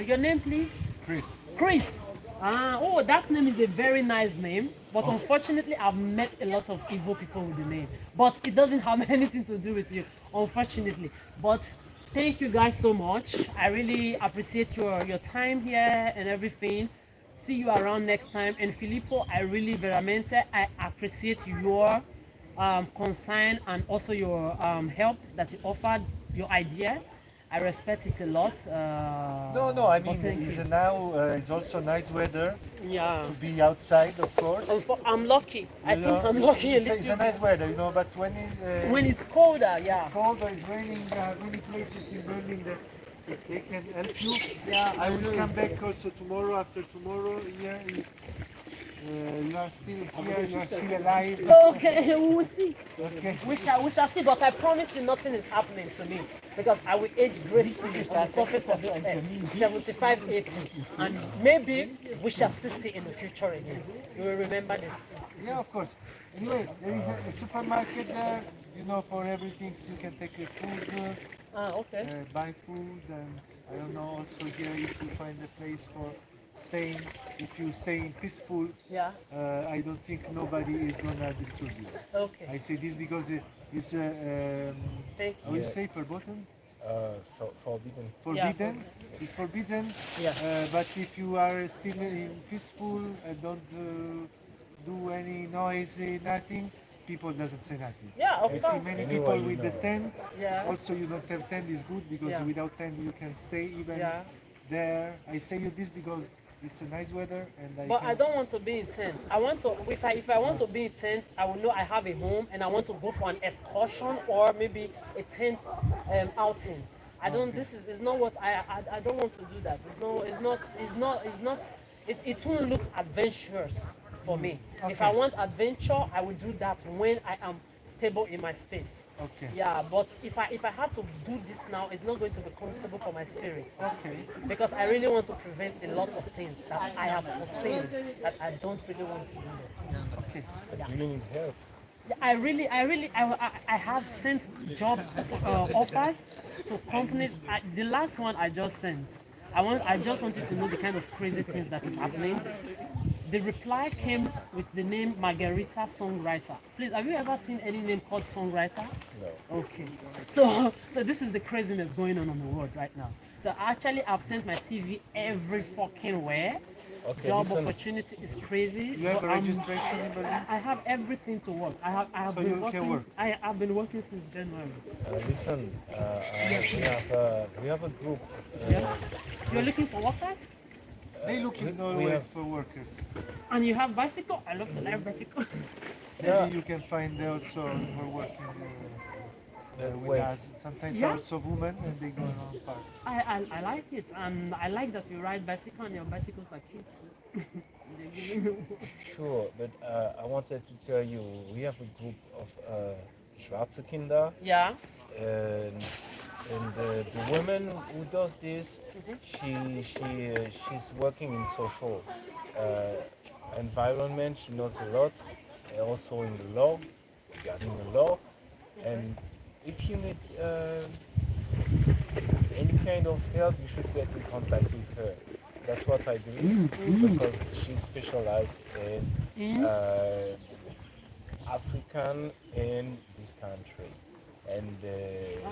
Your name, please? Chris. Chris. Oh, that name is a very nice name, but unfortunately, I've met a lot of evil people with the name. But it doesn't have anything to do with you, unfortunately. But thank you guys so much. I really appreciate your time here and everything. See you around next time. And Filippo, I really veramente, I appreciate your concern and also your help that you offered, your idea. I respect it a lot. No, I mean, it's also nice weather Yeah. to be outside, of course. I'm lucky. I think I'm lucky a It's little a nice bit. weather, but When it's colder, yeah. it's cold or it's raining, there are many places in Berlin that they can help you. Yeah, I will come back also tomorrow, after tomorrow. Here, you are still here, you are still alive. Okay, we will see. Okay. We shall see, but I promise you nothing is happening to me because I will age gracefully on the surface of this earth, 75, 80, and maybe we shall still see in the future again. You will remember this. Yeah, of course. Anyway, there is a supermarket there, you know, for everything. So you can take a food, Okay. buy food, and I don't know. Also here, if you find a place for staying, if you stay in peaceful, Yeah. I don't think nobody is gonna disturb you. Okay. I say this because it's Thank how you. you say verboten? Forbidden. Forbidden. Yeah. It's forbidden. Yeah. But if you are still in peaceful and don't do any noise, nothing, people doesn't say nothing. Yeah, of I see course. many Anyway, people you with the know. tent. Yeah. Also, you don't have tent is good because Yeah. without tent you can stay even Yeah. there. I say you this because it's a nice weather and But can. I don't want to be in tents. I want to, if I want to be in tents, I will know I have a home and I want to go for an excursion or maybe a tent outing. I don't. This is not what I don't want to do that. It won't look adventurous for me. If I Okay. want adventure, I will do that when I am stable in my space. Okay. Yeah, but if I have to do this now, it's not going to be comfortable for my spirit. Okay. Because I really want to prevent a lot of things that I have foreseen that I don't really want to do. Okay. But do you need help? Yeah, I have sent job offers to companies. The last one I just sent, I just wanted to know the kind of crazy things that is happening. The reply came with the name Margarita Songwriter. Please, have you ever seen any name called Songwriter? No. Okay, so this is the craziness going on the world right now. So actually, I've sent my CV every fucking where. Okay, Job listen. opportunity is crazy. You have but a registration in Berlin? I have everything to work. I have So been you working. can work? I've been working since January. Listen, we have a group. Yeah. You're looking for workers, They looking we always have- for workers. and you have bicycle. I love to have bicycle. Yeah. Maybe you can find also for working with Wait. us. Sometimes Yeah. also women and they go around parks. I like it, and I like that you ride bicycle, and your bicycles are cute too. They give you- Sure, but I wanted to tell you, we have a group of schwarze Kinder, Yeah. and the woman who does this, she's working in social environment. She knows a lot, also in the law, regarding the law, and if you need any kind of help, you should get in contact with her. That's what I believe, because she's specialized in African in this country. And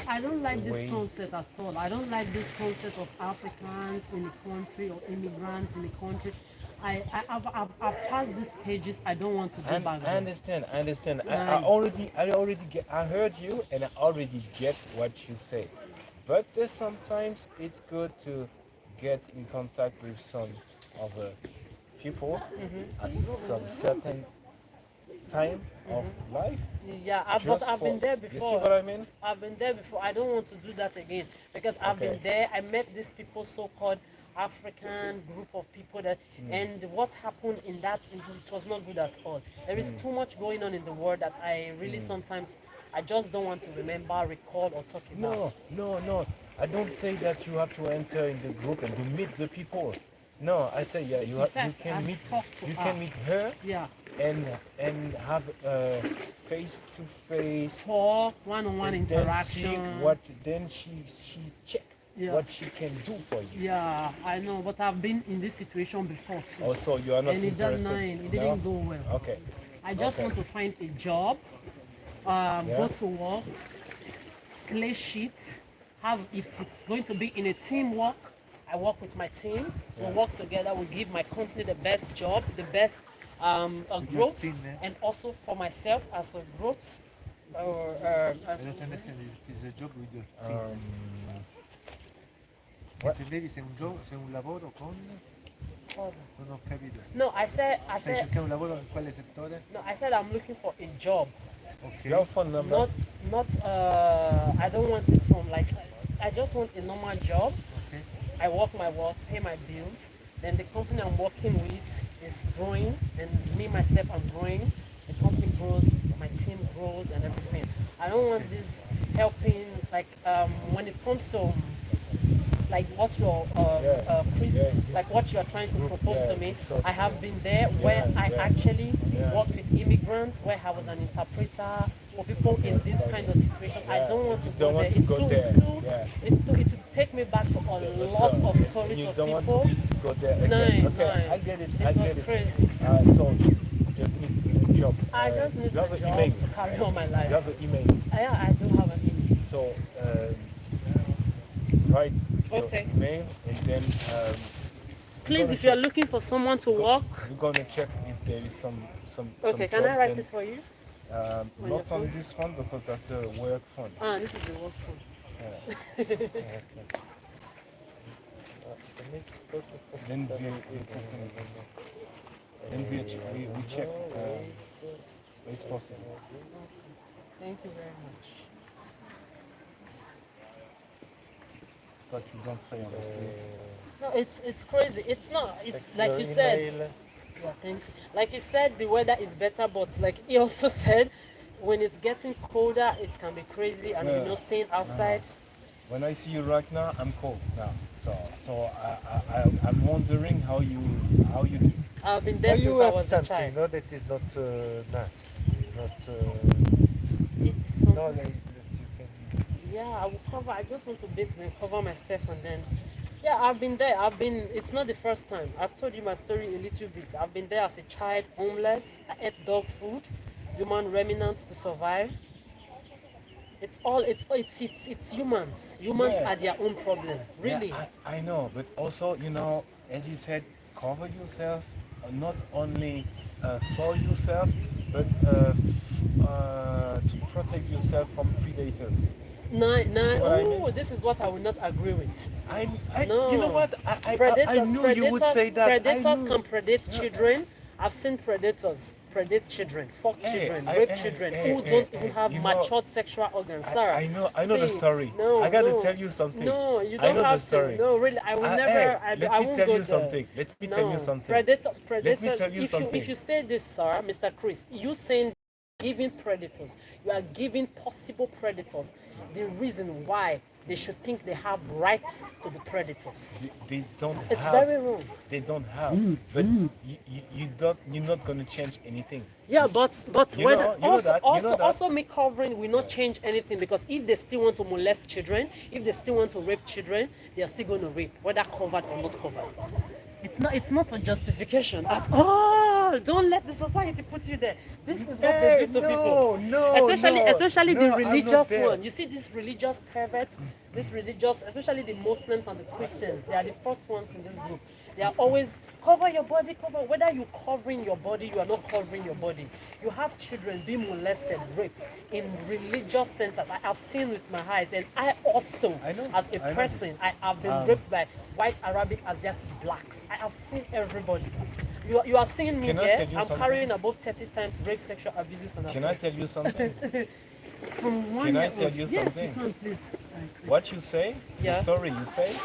I don't like the this way- concept at all. I don't like this concept of Africans in the country or immigrants in the country. I've passed these stages. I don't want to go And back I there. understand. I Right. already get. I heard you, and I already get what you say. But there's sometimes it's good to get in contact with some other people at some certain time of life. Yeah, but Just I've been for- there You see before. what I mean? I've been there before. I don't want to do that again because I've been Okay. there. I met these people, so-called African group of people that, and what happened in that, it was not good at all. There is too much going on in the world that I really sometimes, I just don't want to remember, recall, or talk about. No. I don't say that you have to enter in the group and to meet the people. No, I say yeah, you said can I've meet talked to you her. can meet her Yeah, and have face to face for one-on-one and then see interaction. what then she check Yeah. what she can do for you. Yeah, I know, but I've been in this situation before too. Also, you are not And it didn't, interested. it didn't go well. Okay. I just Okay. want to find a job, Yeah. go to work, slay sheets, have, if it's going to be in a teamwork, I work with my team, we work together, we give my company the best job, the best growth, team, eh? and also for myself as a growth. I don't understand. It's a job with your team. Intendevi se se un lavoro con? Non ho capito. No, I Stai said, cercando un lavoro in quale settore? no, I said I'm looking for a job. Ok. Your phone number. Not I don't want it from like, I just want a normal job. Ok. I work my work, pay my bills. Then the company I'm working with is growing, and me myself I'm growing. The company grows, my team grows, and everything. I don't want this helping. Like when it comes to like what your Chris, like what you are trying to propose to me. I have been there where I actually worked with immigrants, where I was an interpreter for people in this kind of situation. I don't want to go there. It would take me back to a lot of stories of people. Go there again. Nine. I get it. It was crazy. So just need a job. I just need you a have an job email. to carry on my life. You have an email. Yeah, I do have an email. So write your email and then please, if you are looking for someone to work, we're gonna check if there is some okay, can I write it for you? Not on this phone because that's the work phone. This is the work phone. Then we check it's possible. Thank you very much. But you don't say on the street. No, it's crazy. It's not. It's like you said. Yeah, thank you. Like you said, the weather is better, but like he also said, when it's getting colder, it can be crazy, and you know, staying outside. When I see you right now, I'm cold now. So I'm wondering how you do. I've been there since I was a child. No, that is not nice. It's not. It's something. No, that you can. Yeah, I will cover. I just want to bathe and cover myself, and then. Yeah, I've been there. It's not the first time. I've told you my story a little bit. I've been there as a child, homeless. I ate dog food, human remnants to survive. It's humans. Humans are their own problem, really. Yeah, I know, but also, you know, as you said, cover yourself, not only for yourself, but to protect yourself from predators. This is what I will not agree with. You know what? I knew you would say that. Predators can predate children. I've seen predators predate children, fuck children, rape children who don't even have matured sexual organs. Sarah, I know the story. No, I gotta tell you something. No, you don't have to. No, really, I will never. I won't go there. Let me tell you something. Predators. Let me tell you something. If you say this, Sarah, Mr. Chris, you saying giving predators, you are giving possible predators the reason why they should think they have rights to be predators. They don't have. It's very wrong. They don't have. But you're not going to change anything. Yeah, but you also me covering will not change anything, because if they still want to molest children, if they still want to rape children, they are still going to rape, whether covered or not covered. It's not a justification at all. Don't let the society put you there. This is what they do to people. Especially the religious one. You see these religious perverts, especially the Muslims and the Christians. They are the first ones in this group. They are always cover your body, cover. Whether you covering your body, you are not covering your body. You have children being molested, raped in religious centers. I have seen with my eyes, and I also, as a person, I have been raped by white, Arabic, Asiatic, blacks. I have seen everybody. You are seeing me here. I'm carrying above 30 times rape, sexual abuses, and assault. Can I tell you something? Can I tell you something? Yes, you can, please. What you say, the story you say,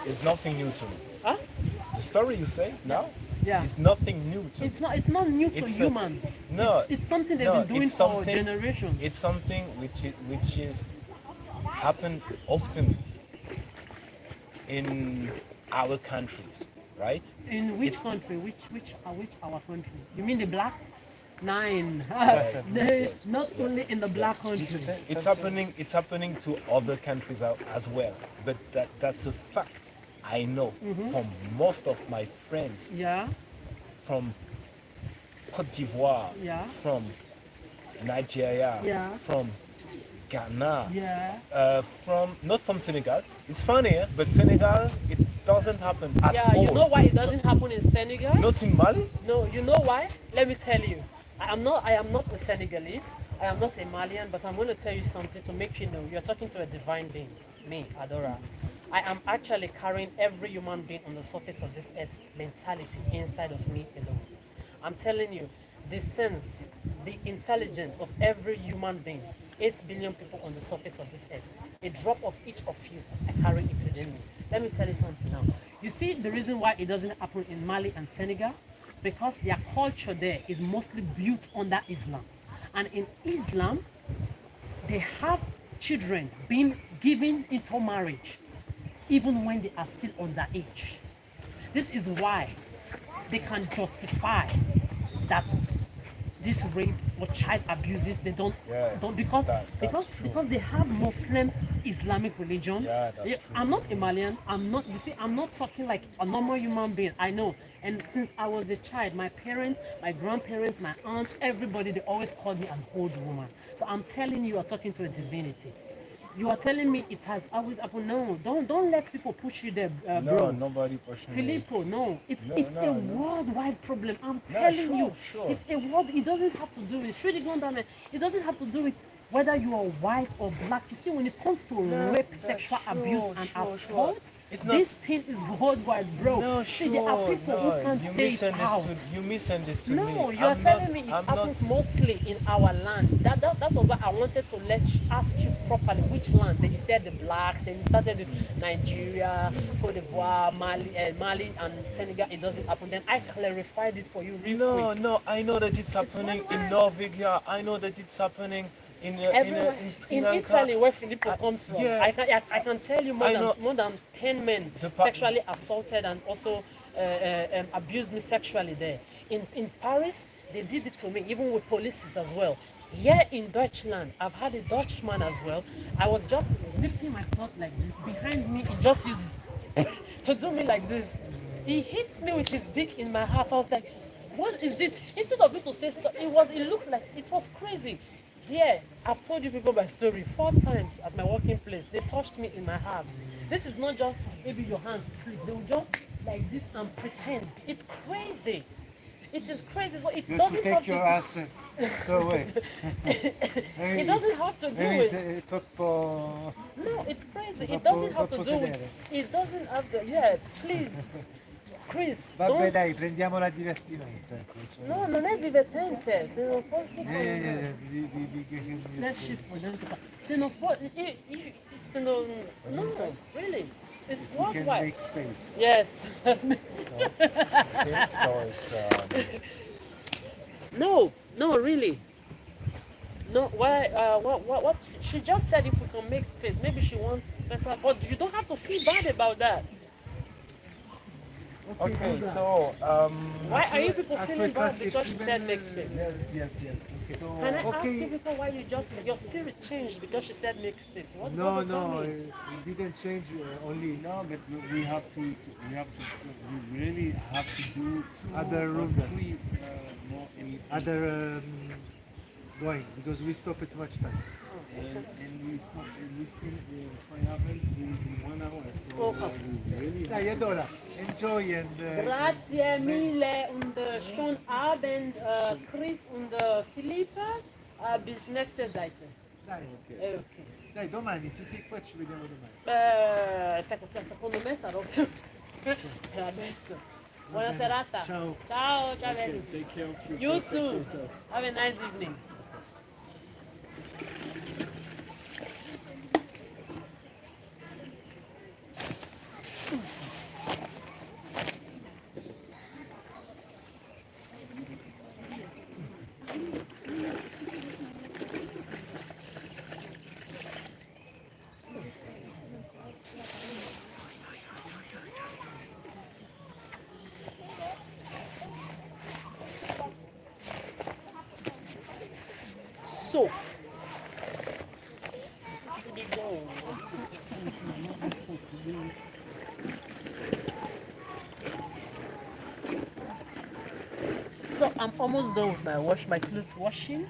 is nothing new to me. Huh? The story you say now is nothing new to me. It's not new to humans. It's something they've been doing for generations. It's something which is happen often in our countries, right? In which country? Which our country? You mean the black? Nine. Not only in the black country. It's happening to other countries as well. But that's a fact. I know from most of my friends. Yeah. From Cote d'Ivoire. Yeah. From Nigeria. Yeah. From Ghana. Yeah. Not from Senegal. It's funny, but Senegal, it doesn't happen at all. You know why it doesn't happen in Senegal? Not in Mali? No, you know why? Let me tell you. I am not a Senegalese. I am not a Malian, but I'm going to tell you something to make you know. You're talking to a divine being, me, Adora. I am actually carrying every human being on the surface of this earth mentality inside of me alone. I'm telling you, the sense, the intelligence of every human being, 8 billion people on the surface of this earth, a drop of each of you, I carry it within me. Let me tell you something now. You see the reason why it doesn't happen in Mali and Senegal? Because their culture there is mostly built under Islam. And in Islam, they have children being given into marriage. even when they are still underage. This is why they can justify that this rape or child abuses they don't Yeah, don't because that's because true. because they have Muslim Islamic religion. Yeah, that's true. I'm not a Malian. I'm not. You see, I'm not talking like a normal human being. I know. And since I was a child, my parents, my grandparents, my aunts, everybody, they always called me an old woman. So I'm telling you, you're talking to a divinity. You are telling me it has always happened. No, don't let people push you there, No, bro. nobody pushing me. Filippo, no, it's No, it's no, a no. worldwide problem. I'm No, telling sure, you, sure. it's a world. It doesn't have to do with it doesn't have to do with whether you are white or black. You see, when it comes to rape, sexual abuse, and assault, It's not. this thing is worldwide, bro. No, See, there are sure. people No, who can't you say it out. misunderstood. You misunderstood me. No, you are telling me it I'm happens not. mostly in our land. That was why I wanted to ask you properly which land. Then you said the black. Then you started with Nigeria, Cote d'Ivoire, Mali, and Senegal. It doesn't happen. Then I clarified it for you real No, quick. no. I know that it's happening in worldwide. Norway. I know that it's happening Everywhere in Sri in Lanka. Italy, where Filippo comes from, yeah. I can tell you I know. more than 10 men The pa- sexually assaulted and also abused me sexually there. In Paris, they did it to me, even with police as well. Here in Deutschland, I've had a Dutchman as well. I was just zipping my cloth like this. Behind me, he just uses to do me like this. He hits me with his dick in my ass. I was like, what is this? Instead of it to say so, it looked like it was crazy. Here, I've told you people my story 4 times at my working place. They touched me in my ass. This is not just maybe your hands slip. They will just like this and pretend. It's crazy. It is crazy. So it You have to doesn't have take your to. ass away. It doesn't have to do with. È troppo... No, it's crazy. It Troppo- doesn't have to troppo do severe. with. It doesn't have to. Yes, please, Chris. Vabbè Don't. dai, prendiamola a divertimento. Ecco. Cioè, No, non è divertente. Se non fosse Let's Sì. shift for them to come. Se non fosse. Se non. No, really. It's We can worldwide. make space. Yes. Let's make. So it's No, no, really. No, why? What? She just said if we can make space, maybe she wants better. But you don't have to feel bad about that. okay. So Why are you people As feeling per bad because she Even, said make space? Yes. Okay. So- Can I ask Okay. you people why you just your spirit changed because she said make space? What No, does that no, mean? it didn't change only. No, but we have to we really have to do Other room then. three more Other going because we stop it much time. and we stop we can travel in 1 hour. So Oh. we really Dai, Adora, enjoy and Grazie mille und schönen Abend, Chris und Philippe. Bis nächste Seite. dai, Okay. dai, domani, sì, qua ci vediamo domani. Secondo me sarò per adesso. Buona bene. serata. Ciao. Ciao, belli. Take care of you. You too. Have a nice evening. So, so I'm almost done with my clothes washing.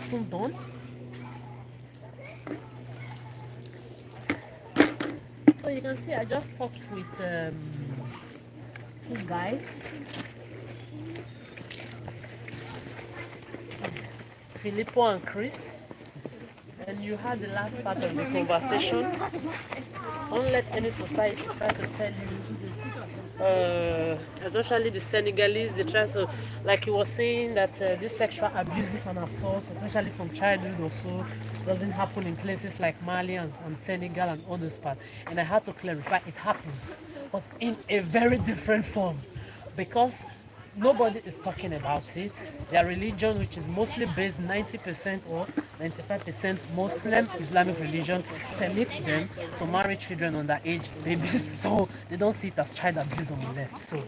soon done. So you can see I just talked with two guys, Filippo and Chris, and you had the last part of the conversation. Don't let any society try to tell you, especially the Senegalese, they try to, like he was saying, that this sexual abuses and assault, especially from childhood or so, doesn't happen in places like Mali and Senegal and others parts. And I had to clarify, it happens, but in a very different form, because nobody is talking about it. Their religion, which is mostly based 90% or 95% Muslim Islamic religion, permits them to marry children underage babies, so they don't see it as child abuse or molest. So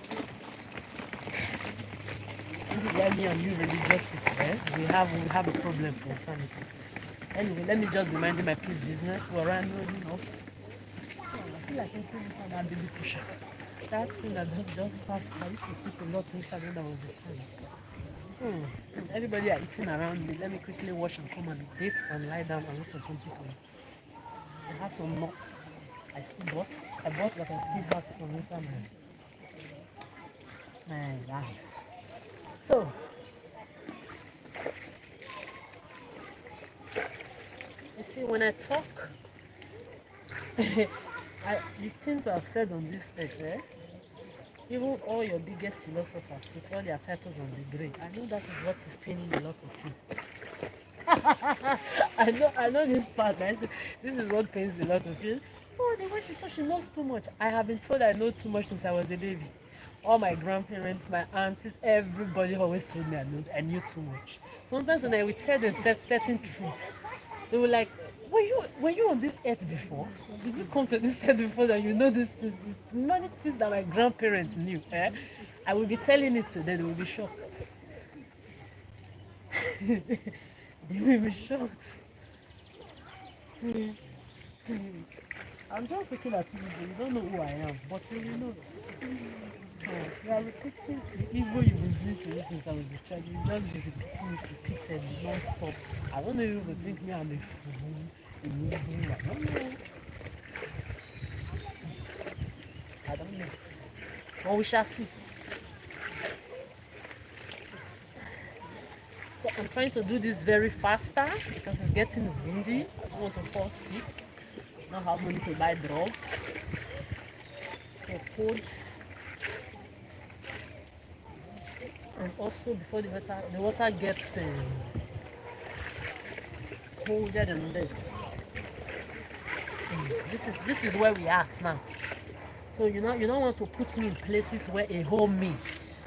this is why me and you religious people, we have a problem for eternity. Anyway, let me just be minding my peace business. Where I know, you know, I feel like I'm inside that baby pusher. That thing that just passed, I used to sleep a lot inside when I was a child. Everybody are eating around me. Let me quickly wash and come and eat and lie down and look for something to eat. I have some nuts. I bought, but I still have some inside my bag. So, you see, when I talk, the things I've said on this stage, even all your biggest philosophers with all their titles and degree, I know that is what is paining a lot of you. I know this part. I say, this is what pains a lot of you. Oh, the way she thought she knows too much. I have been told I know too much since I was a baby. All my grandparents, my aunties, everybody always told me I knew too much. Sometimes when I would tell them certain truths, they were like, were you on this earth before? Did you come to this earth before that you know this many things that my grandparents knew? I will be telling it to them, they will be shocked. They will be shocked. I'm just looking at you, you don't know who I am, but you will know. You are repeating the evil you've been doing to me since I was a child. You just be repeating it repeatedly, non-stop. I don't know if you would think me I'm a fool. I don't know. But we shall see. So I'm trying to do this very faster because it's getting windy. I don't want to fall sick. I don't have money to buy drugs. So cold. And also before the water gets colder than this. This is where we are at now. So you don't want to put me in places where a whole me.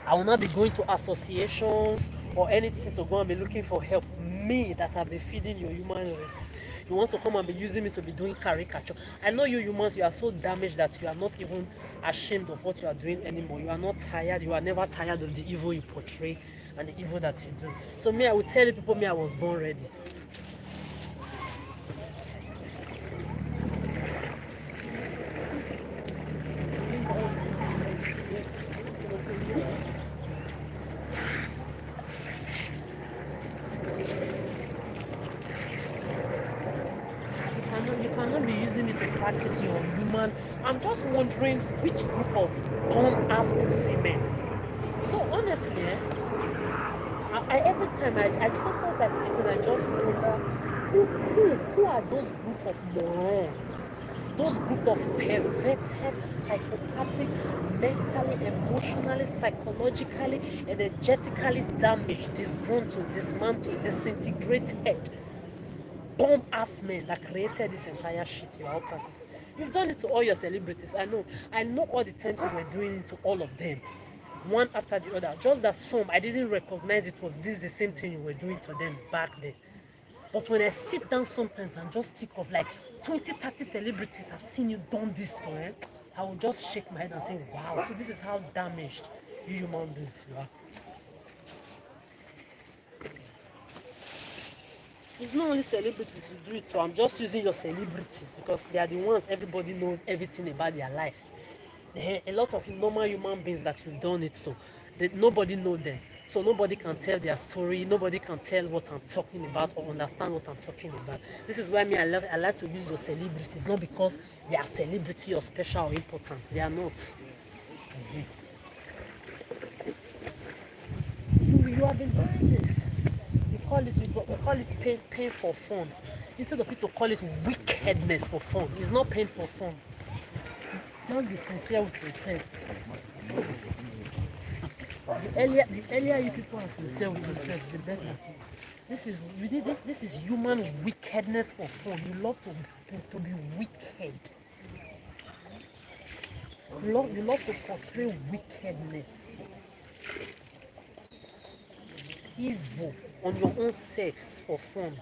I will not be going to associations or anything to go and be looking for help. Me that have been feeding your human race. You want to come and be using me to be doing caricature. I know you humans, you are so damaged that you are not even ashamed of what you are doing anymore. You are not tired. You are never tired of the evil you portray and the evil that you do. So me, I will tell you people, me, I was born ready. You cannot be using me to practice your human. I'm just wondering which group of dumb-ass pussy men. No, honestly, every time sometimes I sit and I just wonder who are those group of morons? Those group of perverted, psychopathic, mentally, emotionally, psychologically, energetically damaged, disgruntled, dismantled, disintegrated, bomb-ass men that created this entire shit you are all practicing. You've done it to all your celebrities. I know all the times you were doing it to all of them, one after the other. Just that some I didn't recognize it was the same thing you were doing to them back then. But when I sit down sometimes and just think of like 20, 30 celebrities have seen you done this to them, I will just shake my head and say, wow, so this is how damaged you human beings you are. It's not only celebrities you do it to. I'm just using your celebrities because they are the ones everybody knows everything about their lives. A lot of normal human beings that you've done it to, nobody knows them. So nobody can tell their story, nobody can tell what I'm talking about or understand what I'm talking about. This is why I like to use your celebrities, not because they are celebrity or special or important. They are not. You have been doing this. You call it pain for fun. Instead of you to call it wickedness for fun. It's not pain for fun. Just be sincere with yourself. The earlier you people are sincere with yourselves, the better. This is human wickedness for fun. You love to be wicked. You love to portray wickedness, evil on your own selves for fun.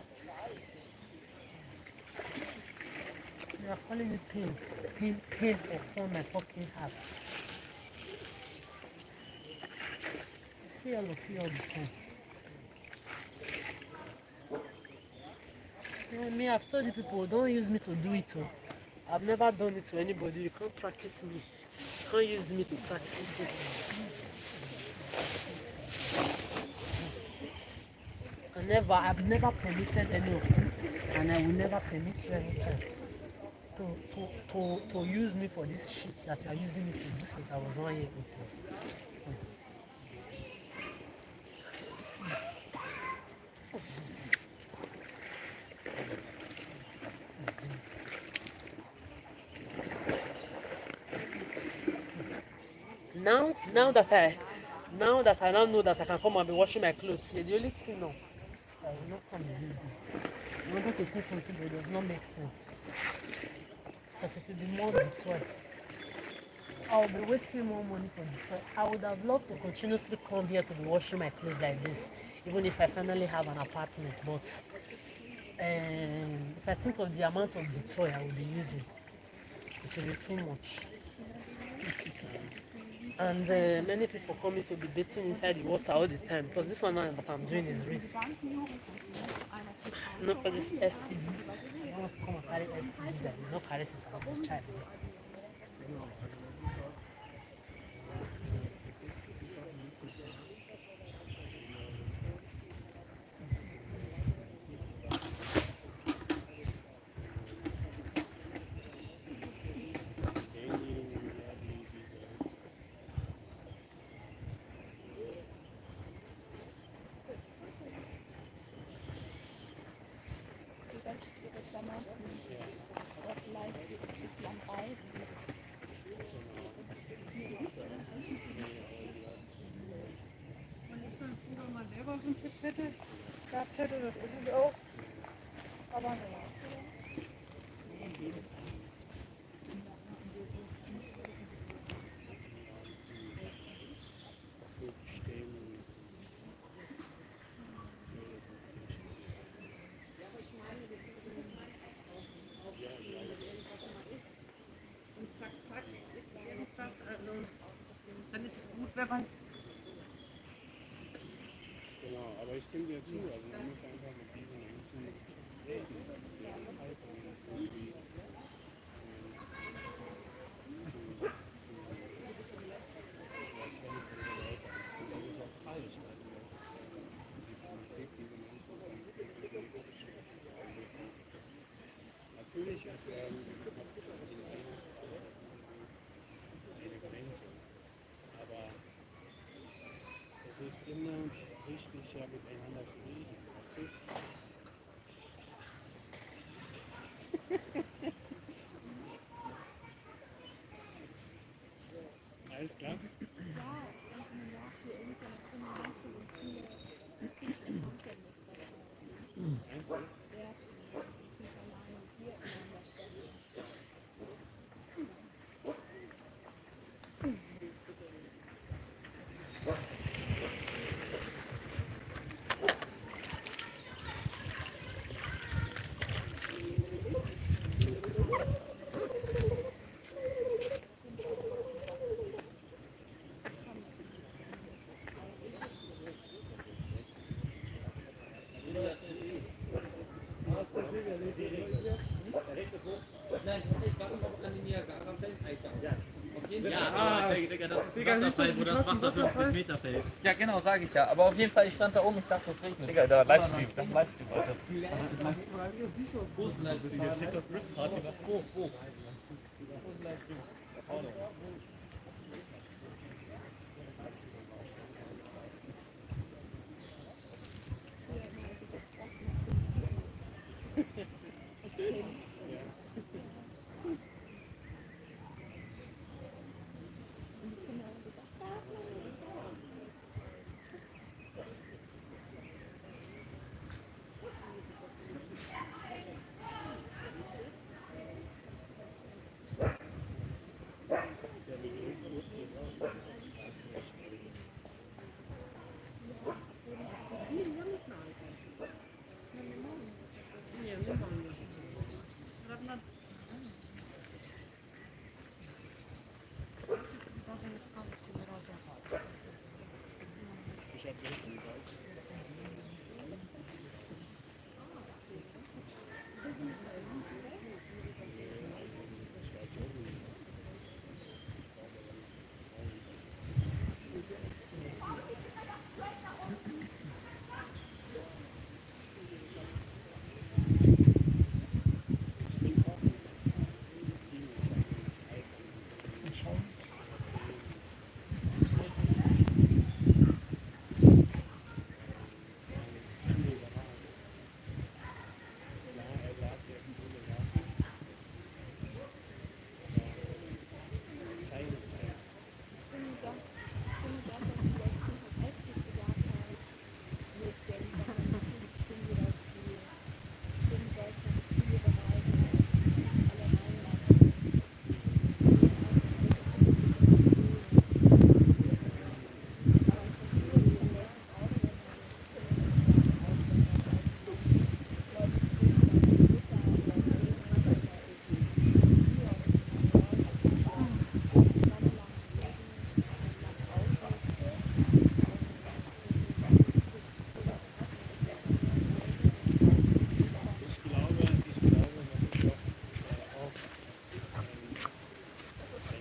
You are calling it pain for fun, my fucking ass. I see all of you all the time. Me, I've told you people, don't use me to do it. I've never done it to anybody. You can't practice me. You can't use me to practice it. I've never permitted any of you, and I will never permit you anytime to use me for this shit that you are using me to do since I was 1 year old plus. Now that I now know that I can come and be washing my clothes, the only thing now I will not come and do. I wanted to say something, but it does not make sense because it will be more detour. I will be wasting more money for detour. I would have loved to continuously come here to be washing my clothes like this, even if I finally have an apartment. But if I think of the amount of detour I will be using, it will be too much. And many people coming to be bathing inside the water all the time because this one now that I'm doing is risk. Not for this STDs. I don't want to come and carry STDs. I did not carry since I was a child. So einen Tipp hätte, gehabt hätte, das ist es auch. Aber dann ist es gut, wenn man Genau, aber ich stimme dir zu. Also man muss einfach mit diesen Menschen reden. Irgendwie das ist auch falsch, weil diese Konflikt, diese Menschen natürlich ist eine Grenze, aber es ist immer wichtig, ja miteinander zu reden. Alles klar? Nein, ich weiß nicht, ob an den Niagara fällt. Ja, Digga, das ist ein Wasserfall, wo das Wasser 50 Meter fällt. Ja, genau, sage ich ja. Aber auf jeden Fall, ich stand da oben, ich dachte, es regnet. Digga, da Livestream, Alter.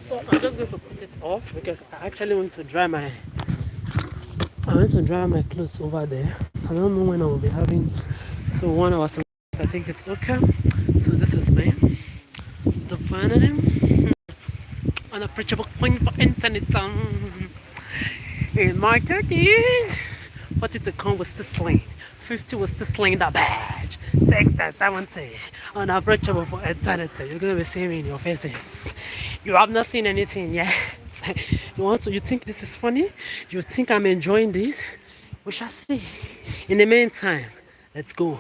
So I'm just going to put it off because I actually went to dry my clothes over there. I don't know when I will be having, so 1 hour, so I think it's okay. So this is me, the vanity, unapproachable queen for internet. In my 30s, 40 to come was still slaying, 50 was still slaying the badge, 60, 70, unapproachable for eternity. You're gonna be seeing me in your faces. You have not seen anything yet. You think this is funny? You think I'm enjoying this? We shall see. In the meantime, let's go.